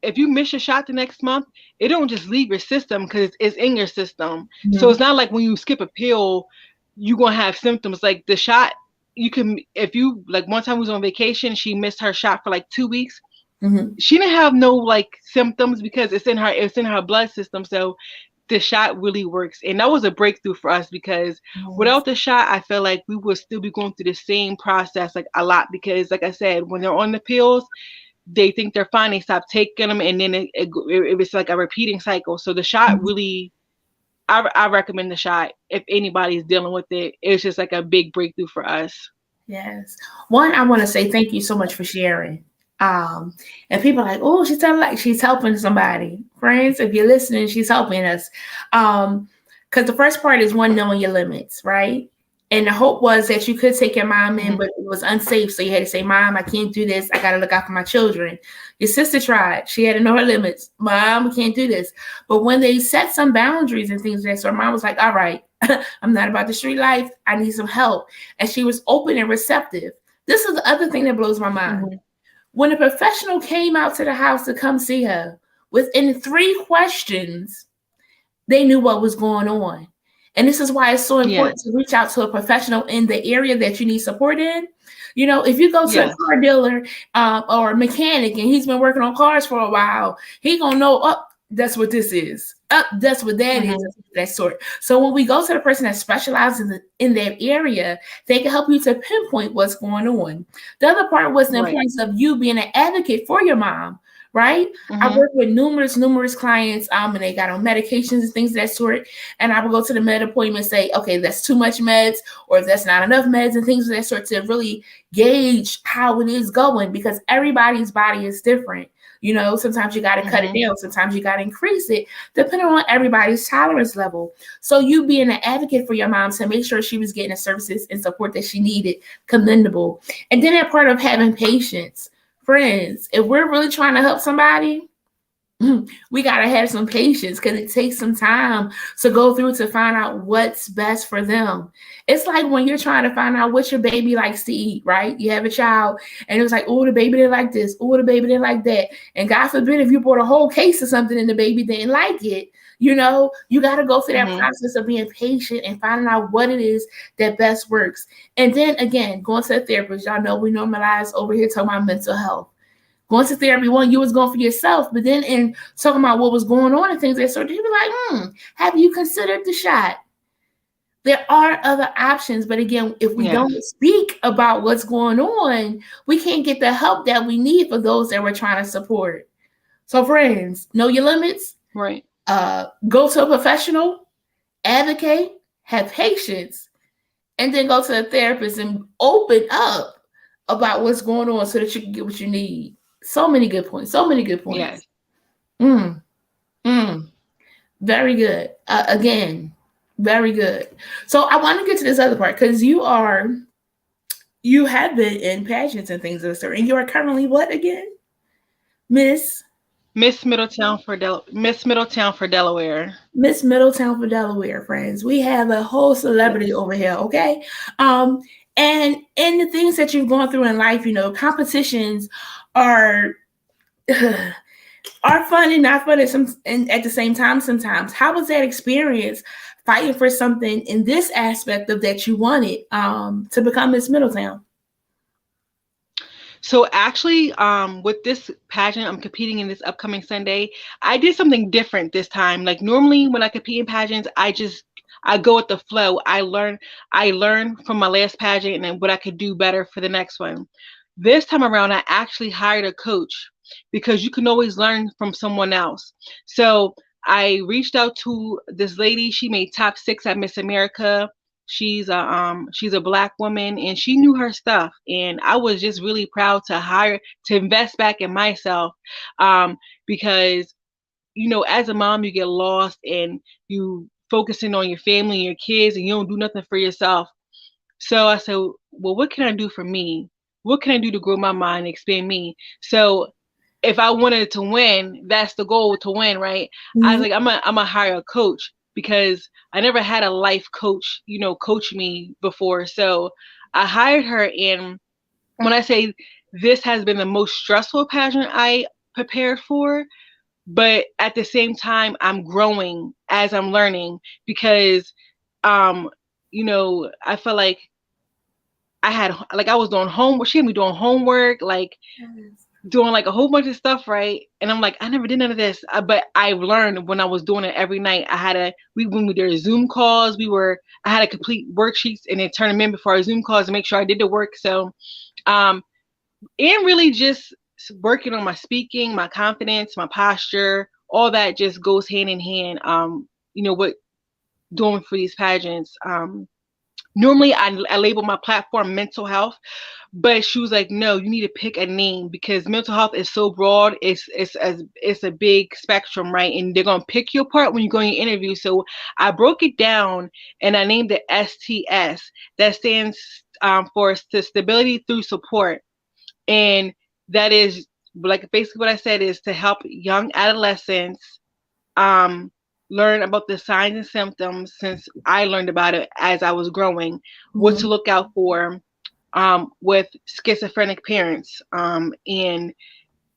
if you miss your shot the next month, it don't just leave your system, because it's in your system. So it's not like when you skip a pill, you gonna have symptoms. Like the shot, you can, if you, like, one time we was on vacation, she missed her shot for like 2 weeks. Mm-hmm. She didn't have no like symptoms, because it's in her blood system. So the shot really works, and that was a breakthrough for us, because Yes. without the shot, I feel like we would still be going through the same process like a lot, because like I said, when they're on the pills, they think they're fine, they stop taking them, and then it's like a repeating cycle. So the shot really, I recommend the shot if anybody's dealing with it. It's just like a big breakthrough for us. Yes. One, I want to say thank you so much for sharing. Um, and people are like, oh, she's telling like she's helping somebody. Friends, if you're listening, she's helping us. Because the first part is one, knowing your limits, right? And the hope was that you could take your mom in, Mm-hmm. but it was unsafe. So you had to say, Mom, I can't do this. I got to look out for my children. Your sister tried. She had to know her limits. Mom, we can't do this. But when they set some boundaries and things like that, so mom was like, all right, I'm not about the street life. I need some help. And she was open and receptive. This is the other thing that blows my mind. Mm-hmm. When a professional came out to the house to come see her, within 3 questions, they knew what was going on. And this is why it's so Yeah. important to reach out to a professional in the area that you need support in. You know, if you go to a Yes. car dealer or a mechanic and he's been working on cars for a while, he gonna know, oh, that's what this is. That's what that is. Mm-hmm. That sort. So when we go to the person that specializes in that area, they can help you to pinpoint what's going on. The other part was the Right. importance of you being an advocate for your mom, right? I Mm-hmm. work with numerous clients, and they got on medications and things of that sort. And I will go to the med appointment and say, okay, that's too much meds, or if that's not enough meds and things of that sort, to really gauge how it is going, because everybody's body is different. You know, sometimes you got to cut it Mm-hmm. down, sometimes you got to increase it, depending on everybody's tolerance level. So you being an advocate for your mom to make sure she was getting the services and support that she needed, commendable. And then that part of having patience. Friends, if we're really trying to help somebody, we got to have some patience, because it takes some time to go through to find out what's best for them. It's like when you're trying to find out what your baby likes to eat, right? You have a child and it was like, oh, the baby didn't like this. Oh, the baby didn't like that. And God forbid if you bought a whole case of something and the baby didn't like it, you know, you got to go through that Mm-hmm. process of being patient and finding out what it is that best works. And then again, going to a therapist. Y'all know we normalize over here talking about mental health. Going to therapy, one, you was going for yourself, but then in talking about what was going on and things that sort of, you be like, have you considered the shot? There are other options, but again, if we Yes. don't speak about what's going on, we can't get the help that we need for those that we're trying to support. So, friends, know your limits. Right. Go to a professional, advocate, have patience, and then go to a therapist and open up about what's going on so that you can get what you need. So many good points. So many good points. Yes. Mm, mm, very good. Again, very good. So I want to get to this other part because you have been in pageants and things of the sort, and you are currently what again, Miss Miss Middletown for Delaware. Miss Middletown for Delaware, friends. We have a whole celebrity Yes. over here, okay? Um, and in the things that you've gone through in life, competitions are are fun and not fun at the same time sometimes. How was that experience fighting for something in this aspect of that you wanted to become Miss Middletown? So actually, with this pageant, I'm competing in this upcoming Sunday. I did something different this time. Like normally when I compete in pageants, I go with the flow. I learn from my last pageant and then what I could do better for the next one. This time around, I actually hired a coach because you can always learn from someone else. So I reached out to this lady. She made top six at Miss America. She's a black woman and she knew her stuff, and I was just really proud to invest back in myself, um because as a mom you get lost and you focusing on your family and your kids and you don't do nothing for yourself. So I said, well, what can I do for me? What can I do to grow my mind and expand me? So if I wanted to win, that's the goal, to win, right? I was Mhm. like, I'm a hire a coach because I never had a life coach, coach me before. So I hired her, and when I say this has been the most stressful pageant I prepared for, but at the same time I'm growing as I'm learning because um I felt like I was doing homework. She had me doing homework, like doing like a whole bunch of stuff, right? And I'm like, I never did none of this. But I learned when I was doing it every night. When we did Zoom calls, I had to complete worksheets and then turn them in before our Zoom calls to make sure I did the work. So, um, and really just working on my speaking, my confidence, my posture, all that just goes hand in hand. What doing for these pageants. Normally I label my platform mental health, but she was like, no, you need to pick a name because mental health is so broad. It's a big spectrum, right? And they're gonna pick your part when you go in your interview. So I broke it down and I named it STS. That stands for stability through support, and that is like basically what I said is to help young adolescents um, learn about the signs and symptoms since I learned about it as I was growing, what to Mhm. look out for with schizophrenic parents. And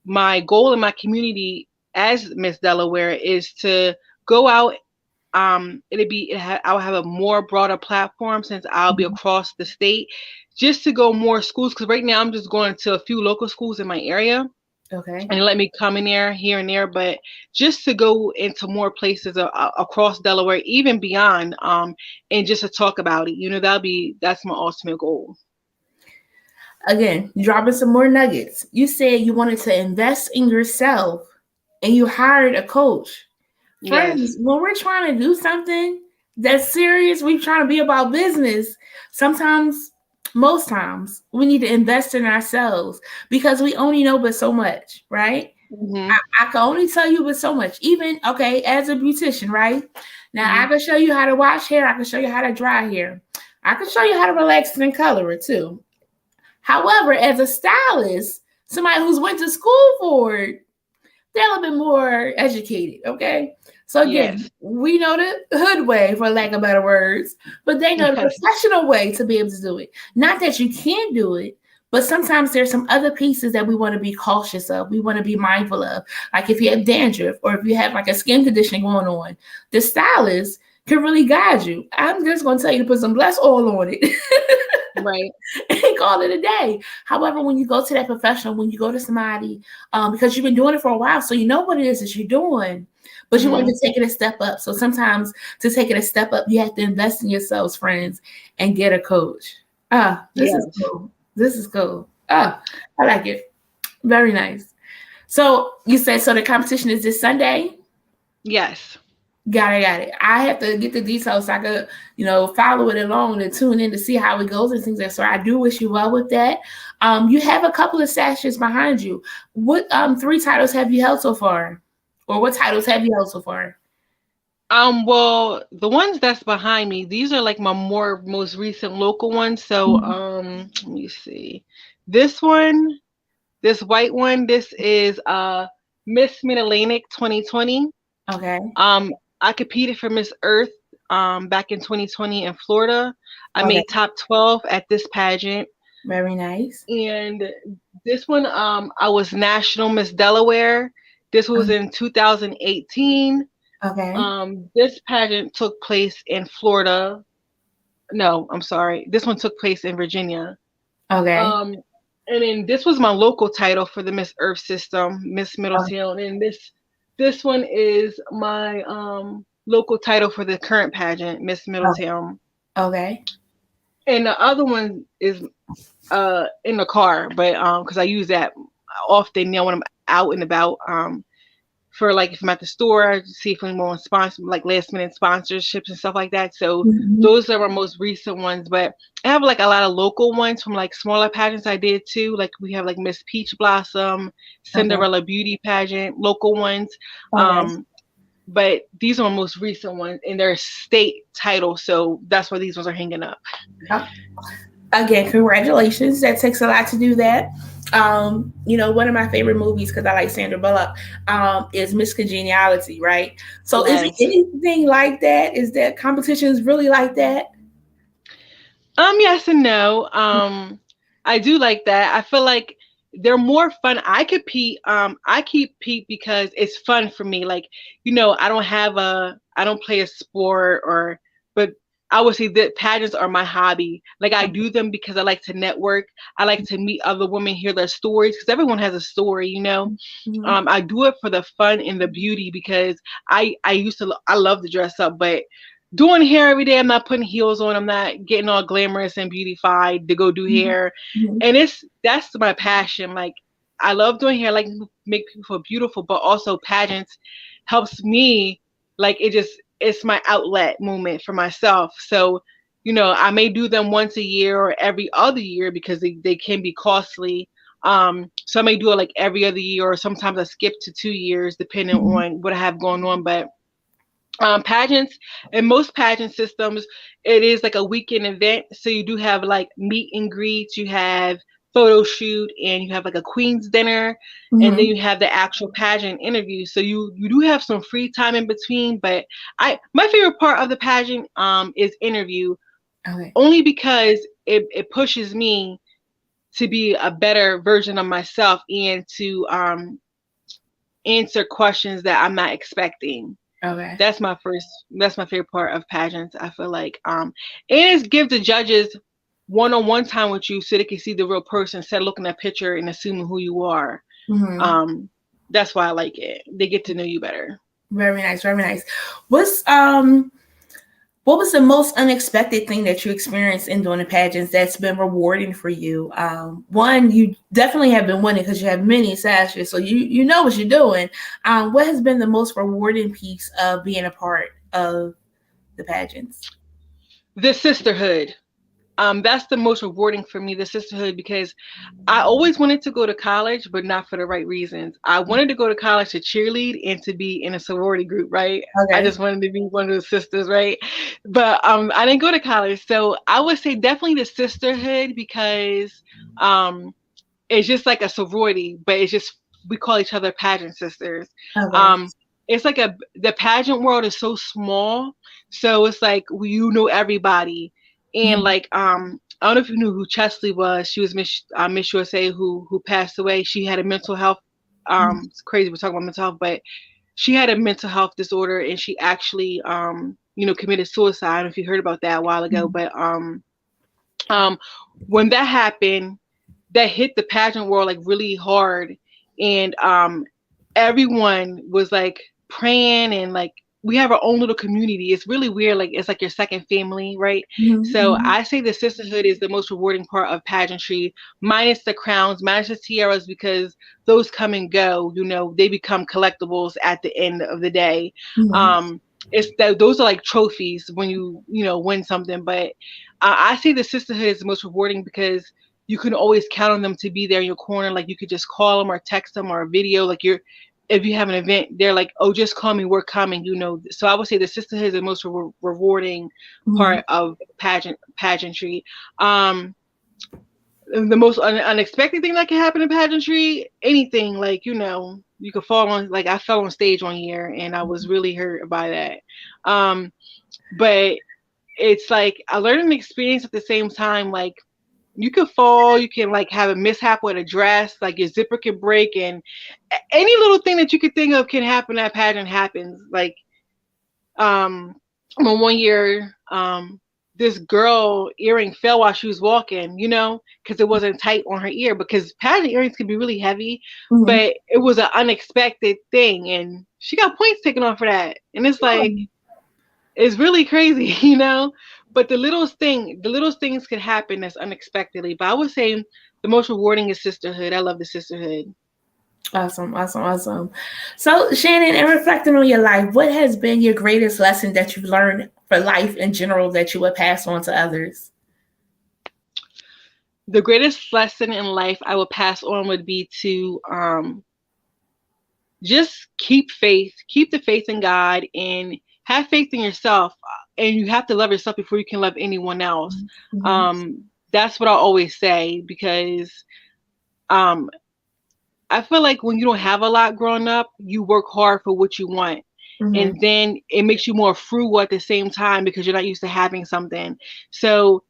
my goal in my community as Miss Delaware is to go out. I'll have a more broader platform since I'll be Mhm. across the state, just to go more schools. Because right now I'm just going to a few local schools in my area, Okay. and let me come in there here and there, but just to go into more places across Delaware, even beyond, and just to talk about it. That's my ultimate goal. Again, dropping some more nuggets. You said you wanted to invest in yourself and you hired a coach. Yes. Friends, when we're trying to do something that's serious, we're trying to be about business. Sometimes, most times, we need to invest in ourselves because we only know but so much, right? Mhm. I can only tell you but so much. Even, okay, as a beautician, right? Now, I Mhm. can show you how to wash hair. I can show you how to dry hair. I can show you how to relax it and color it too. However, as a stylist, somebody who's went to school for it, they're a little bit more educated, okay? So again, Yes. we know the hood way, for lack of better words, but they know the Yes. professional way to be able to do it. Not that you can't do it, but sometimes there's some other pieces that we want to be cautious of. We want to be mindful of. Like if you have dandruff or if you have like a skin condition going on, the stylist can really guide you. I'm just going to tell you to put some blessed oil on it. Right. And call it a day. However, when you go to that professional, when you go to somebody, because you've been doing it for a while, so you know what it is that you're doing, but you want Mhm. to take it a step up. So sometimes to take it a step up, you have to invest in yourselves, friends, and get a coach. Ah, this is Yes. cool. This is cool. Ah, I like it. Very nice. So you said so the competition is this Sunday? Yes. Got it. I have to get the details so I could, follow it along and tune in to see how it goes and things like that. So I do wish you well with that. You have a couple of sashes behind you. What three titles have you held so far? Or what titles have you held so far? Well, the ones that's behind me, these are like my most recent local ones. So, Mhm. let me see. This one, this white one, this is Miss Mid Atlantic 2020. Okay. Um, I competed for Miss Earth back in 2020 in Florida. I Okay. made top 12 at this pageant. Very nice. And this one, I was National Miss Delaware. This was Um, in 2018. Okay. This pageant took place in Florida. No, I'm sorry. This one took place in Virginia. Okay. Um, and then this was my local title for the Miss Earth system, Miss Okay. Middletown. And this one is my local title for the current pageant, Miss Middletown. Okay. And the other one is in the car, but because I use that often now when I'm out and about. For like if I'm at the store, I see if anyone wants sponsor like last minute sponsorships and stuff like that. So Mhm. those are my most recent ones. But I have like a lot of local ones from like smaller pageants I did too. Like we have like Miss Peach Blossom, Okay. Cinderella Beauty pageant, local ones. Okay. Um, but these are my most recent ones and they're state titles, so that's why these ones are hanging up. Uh, Again, congratulations. That takes a lot to do that. One of my favorite movies because I like Sandra Bullock is Miss Congeniality, right? So is it Yes. anything like that? Is that competitions really like that? Yes and no. I do like that. I feel like they're more fun. I keep Pete because it's fun for me. Like, I don't play a sport but I would say that pageants are my hobby. Like I do them because I like to network. I like to meet other women, hear their stories because everyone has a story. Mhm. I do it for the fun and the beauty because I love to dress up, but doing hair every day, I'm not putting heels on. I'm not getting all glamorous and beautified to go do Mhm. hair, Mhm. and that's my passion. Like I love doing hair, like make people feel beautiful, but also pageants helps me. Like it's my outlet moment for myself. So I may do them once a year or every other year because they can be costly. So I may do it like every other year, or sometimes I skip to 2 years depending Mhm. on what I have going on. But pageants and most pageant systems, it is like a weekend event. So you do have like meet and greets, you have photo shoot, and you have like a queen's dinner, and then Mhm. you have the actual pageant interview. So you do have some free time in between. But I my favorite part of the pageant is interview, Okay. only because it pushes me to be a better version of myself and to answer questions that I'm not expecting. Okay. That's my favorite part of pageants. I feel like and it gives the judges one-on-one time with you so they can see the real person instead of looking at a picture and assuming who you are. Mhm. um that's why I like it. They get to know you better. Very nice. Very nice. What's What was the most unexpected thing that you experienced in doing the pageants that's been rewarding for you? One, you definitely have been winning because you have many sashes, so you know what you're doing. What has been the most rewarding piece of being a part of the pageants? The sisterhood, that's the most rewarding for me, the sisterhood, because I always wanted to go to college, but not for the right reasons. I wanted to go to college to cheerlead and to be in a sorority group, right? I Okay. just wanted to be one of the sisters, right? But I didn't go to college. So I would say definitely the sisterhood because um it's just like a sorority, but it's just we call each other pageant sisters. Okay. Um, it's like the pageant world is so small, so it's like you know everybody, and Mhm. like I don't know if you knew who Chesley was. She was Miss USA who passed away. She had a mental health. Mhm. It's crazy we're talking about mental health, but she had a mental health disorder, and she actually committed suicide. I don't know if you heard about that a while ago, Mhm. but um when that happened, that hit the pageant world like really hard, and everyone was like praying, and like we have our own little community. It's really weird, like it's like your second family, right? So Mhm. I say the sisterhood is the most rewarding part of pageantry, minus the crowns, minus the tiaras, because those come and go, they become collectibles at the end of the day. Mhm. um it's that those are like trophies when you know win something. But I see the sisterhood as the most rewarding because you can always count on them to be there in your corner. Like you could just call them or text them or a video. Like you're if you have an event, they're like, oh, just call me, we're coming. You know, so I would say the sisterhood is the most rewarding Mm-hmm. part of pageantry. The most unexpected thing that can happen in pageantry, anything, like, you know, you could fall on, like I fell on stage one year and I was really hurt by that. But it's like a learning experience at the same time. Like you could fall, you can like have a mishap with a dress, like your zipper can break, and any little thing that you could think of can happen at pageant happens. Like um one year, this girl earring fell while she was walking, you know, because it wasn't tight on her ear, because pageant earrings can be really heavy. Mm-hmm. But it was an unexpected thing and she got points taken off for that. And it's like, it's really crazy, you know. But the littlest things can happen as unexpectedly. But I would say the most rewarding is sisterhood. I love the sisterhood. Awesome, awesome, awesome. So, Shannon, in reflecting on your life, what has been your greatest lesson that you've learned for life in general that you would pass on to others? The greatest lesson in life I would pass on would be to just keep the faith in God, and have faith in yourself. And you have to love yourself before you can love anyone else. Mm-hmm. That's what I always say, because um, I feel like when you don't have a lot growing up, you work hard for what you want. Mm-hmm. And then it makes you more frugal at the same time because you're not used to having something. So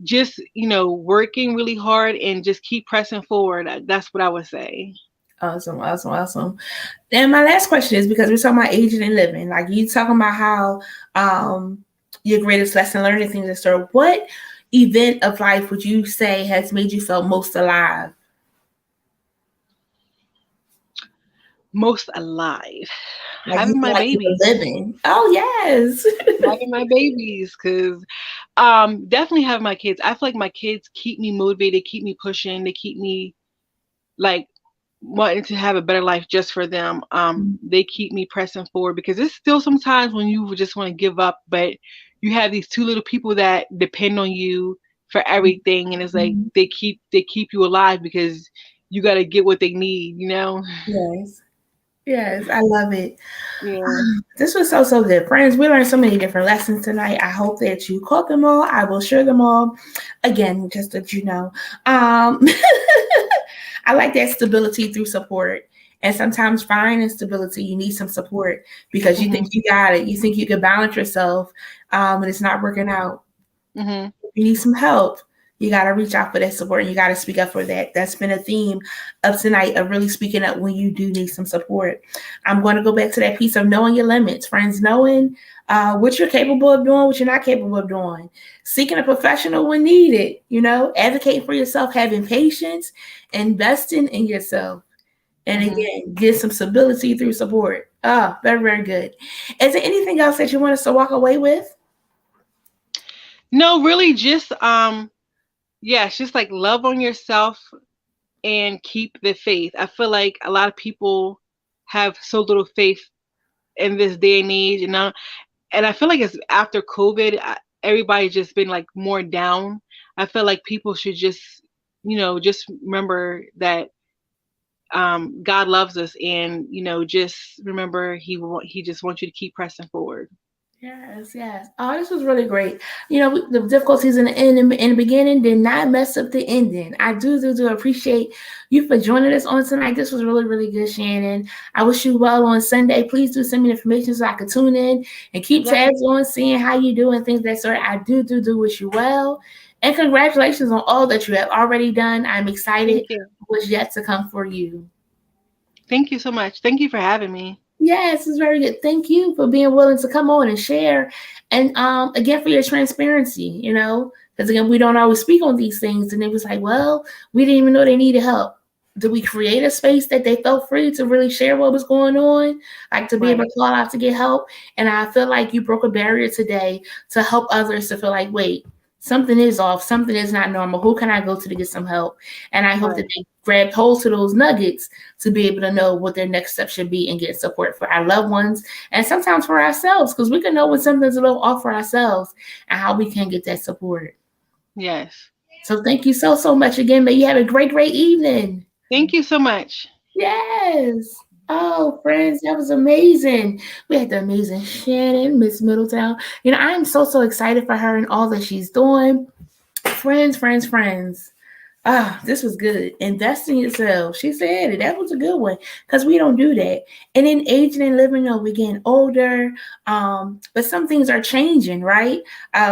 just, you know, working really hard and just keep pressing forward. That's what I would say. Awesome, awesome, awesome. And my last question is, because we're talking about aging and living, like you talking about how your greatest lesson learning things and stuff. What event of life would you say has made you feel most alive? Most alive. Like you Having feel my like you were babies. living. Oh yes. Having my babies, because definitely having my kids. I feel like my kids keep me motivated, keep me pushing, they keep me like wanting to have a better life just for them. They keep me pressing forward, because it's still sometimes when you would just want to give up, but you have these two little people that depend on you for everything, and it's like they keep you alive because you got to get what they need, you know. Yes. Yes, I love it. Yeah. This was so, so good. Friends, we learned so many different lessons tonight. I hope that you caught them all. I will share them all. Again, just that you know. I like that stability through support. And sometimes finding stability, you need some support because you think Mhm. you got it. You think you can balance yourself, and it's not working out. Mhm. You need some help. You got to reach out for that support and you got to speak up for that. That's been a theme of tonight, of really speaking up when you do need some support. I'm going to go back to that piece of knowing your limits, friends, knowing what you're capable of doing, what you're not capable of doing, seeking a professional when needed, you know, advocating for yourself, having patience, investing in yourself. And Mhm. again, get some stability through support. Ah, very, very good. Is there anything else that you want us to walk away with? No, really, just yeah, it's just like love on yourself and keep the faith. I feel like a lot of people have so little faith in this day and age, you know. And I feel like it's after COVID, everybody's just been like more down. I feel like people should just, you know, just remember that God loves us, and you know, just remember He just wants you to keep pressing forward. Yes, yes. Oh, this was really great. You know, the difficulties in the beginning did not mess up the ending. I do appreciate you for joining us on tonight. This was really, really good, Shannon. I wish you well on Sunday. Please do send me information so I can tune in and keep Yep. tabs on seeing how you do and things of that sort. I do wish you well. And congratulations on all that you have already done. I'm Thank excited you. what's yet to come for you. Thank you so much. Thank you for having me. Yes, it's very good. Thank you for being willing to come on and share. And again, for your transparency, you know, because again, we don't always speak on these things. And it was like, well, we didn't even know they needed help. Did we create a space that they felt free to really share what was going on? Like to be able Right. to call out to get help. And I feel like you broke a barrier today to help others to feel like, wait, something is off, something is not normal. Who can I go to get some help? And I hope Right. that they grabbed hold to those nuggets to be able to know what their next step should be and get support for our loved ones and sometimes for ourselves, because we can know when something's a little off for ourselves and how we can get that support. Yes. So thank you so, so much again. May you have a great, great evening. Thank you so much. Yes. Oh, friends, that was amazing. We had the amazing Shannon, Miss Middletown. I'm so, so excited for her and all that she's doing. Friends, friends, friends. This was good. Invest in yourself. She said it. That was a good one because we don't do that. And in aging and living, we're getting older. But some things are changing, right?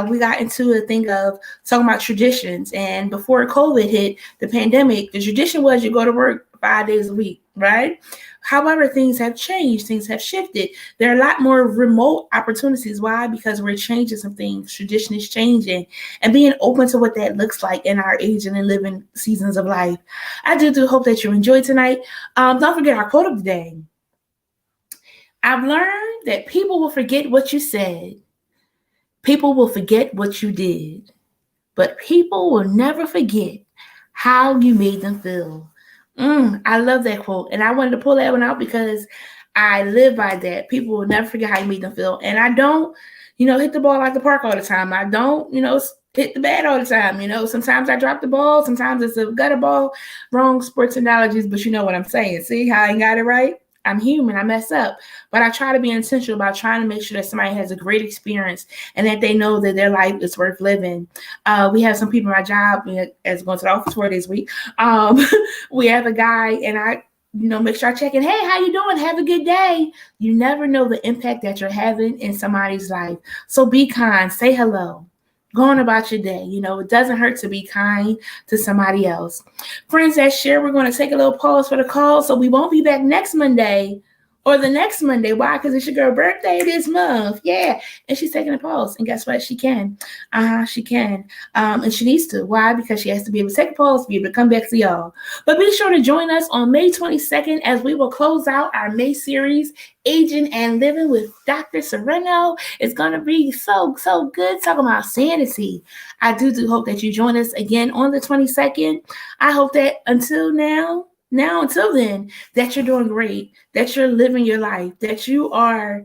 We got into a thing of talking about traditions. And before COVID hit, the pandemic, the tradition was you go to work 5 days a week, right? However, things have changed, things have shifted. There are a lot more remote opportunities. Why? Because we're changing some things. Tradition is changing and being open to what that looks like in our aging and living seasons of life. I do hope that you enjoyed tonight. Don't forget our quote of the day. I've learned that people will forget what you said. People will forget what you did. But people will never forget how you made them feel. I love that quote. And I wanted to pull that one out because I live by that. People will never forget how you made them feel. And I don't, hit the ball out the park all the time. I don't, hit the bat all the time. Sometimes I drop the ball. Sometimes it's a gutter ball. Wrong sports analogies, but you know what I'm saying. See how I ain't got it right? I'm human. I mess up. But I try to be intentional about trying to make sure that somebody has a great experience and that they know that their life is worth living. We have some people in my job, as going to the office 4 days a week. We have a guy, and I make sure I check in. Hey, how you doing? Have a good day. You never know the impact that you're having in somebody's life. So be kind. Say hello. Go on about your day. It doesn't hurt to be kind to somebody else. Friends that share, we're going to take a little pause for the call. So we won't be back next Monday or the next Monday. Why? Because it's your girl's birthday this month. Yeah. And she's taking a pause. And guess what? She can. She can. And she needs to. Why? Because she has to be able to take a pause to be able to come back to y'all. But be sure to join us on May 22nd as we will close out our May series, Aging and Living with Dr. Sereno. It's going to be so, so good talking about sanity. I do hope that you join us again on the 22nd. I hope that until then, that you're doing great, that you're living your life, that you are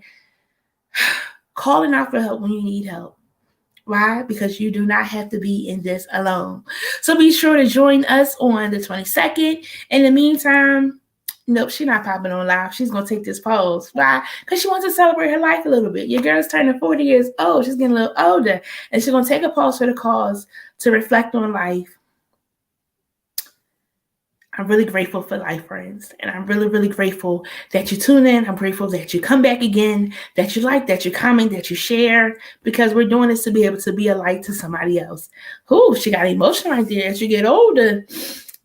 calling out for help when you need help. Why? Because you do not have to be in this alone. So be sure to join us on the 22nd. In the meantime, nope, she's not popping on live. She's going to take this pause. Why? Because she wants to celebrate her life a little bit. Your girl's turning 40 years old. She's getting a little older. And she's going to take a pause for the cause to reflect on life. I'm really grateful for life, friends. And I'm really, really grateful that you tune in. I'm grateful that you come back again, that you like, that you comment, that you share, because we're doing this to be able to be a light to somebody else. Ooh, she got emotion right there. As you get older,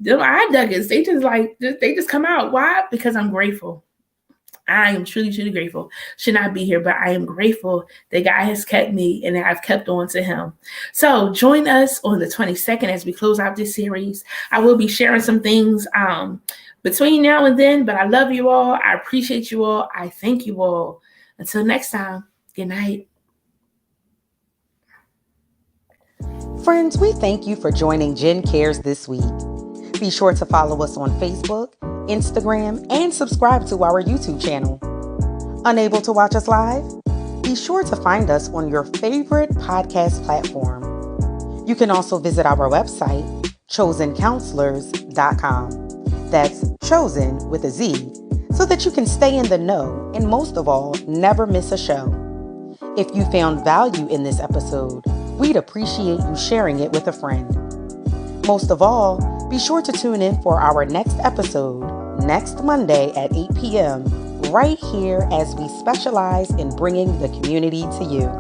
them eye nuggets, they just come out. Why? Because I'm grateful. I am truly, truly grateful. Should not be here, but I am grateful that God has kept me and that I've kept on to him. So join us on the 22nd as we close out this series. I will be sharing some things between now and then, but I love you all. I appreciate you all. I thank you all. Until next time, good night. Friends, we thank you for joining Jen Cares this week. Be sure to follow us on Facebook, Instagram, and subscribe to our YouTube channel. Unable to watch us live? Be sure to find us on your favorite podcast platform. You can also visit our website, chozencounselors.com. That's Chozen with a Z, so that you can stay in the know and most of all, never miss a show. If you found value in this episode, we'd appreciate you sharing it with a friend. Most of all, be sure to tune in for our next episode next Monday at 8 p.m. right here as we specialize in bringing the community to you.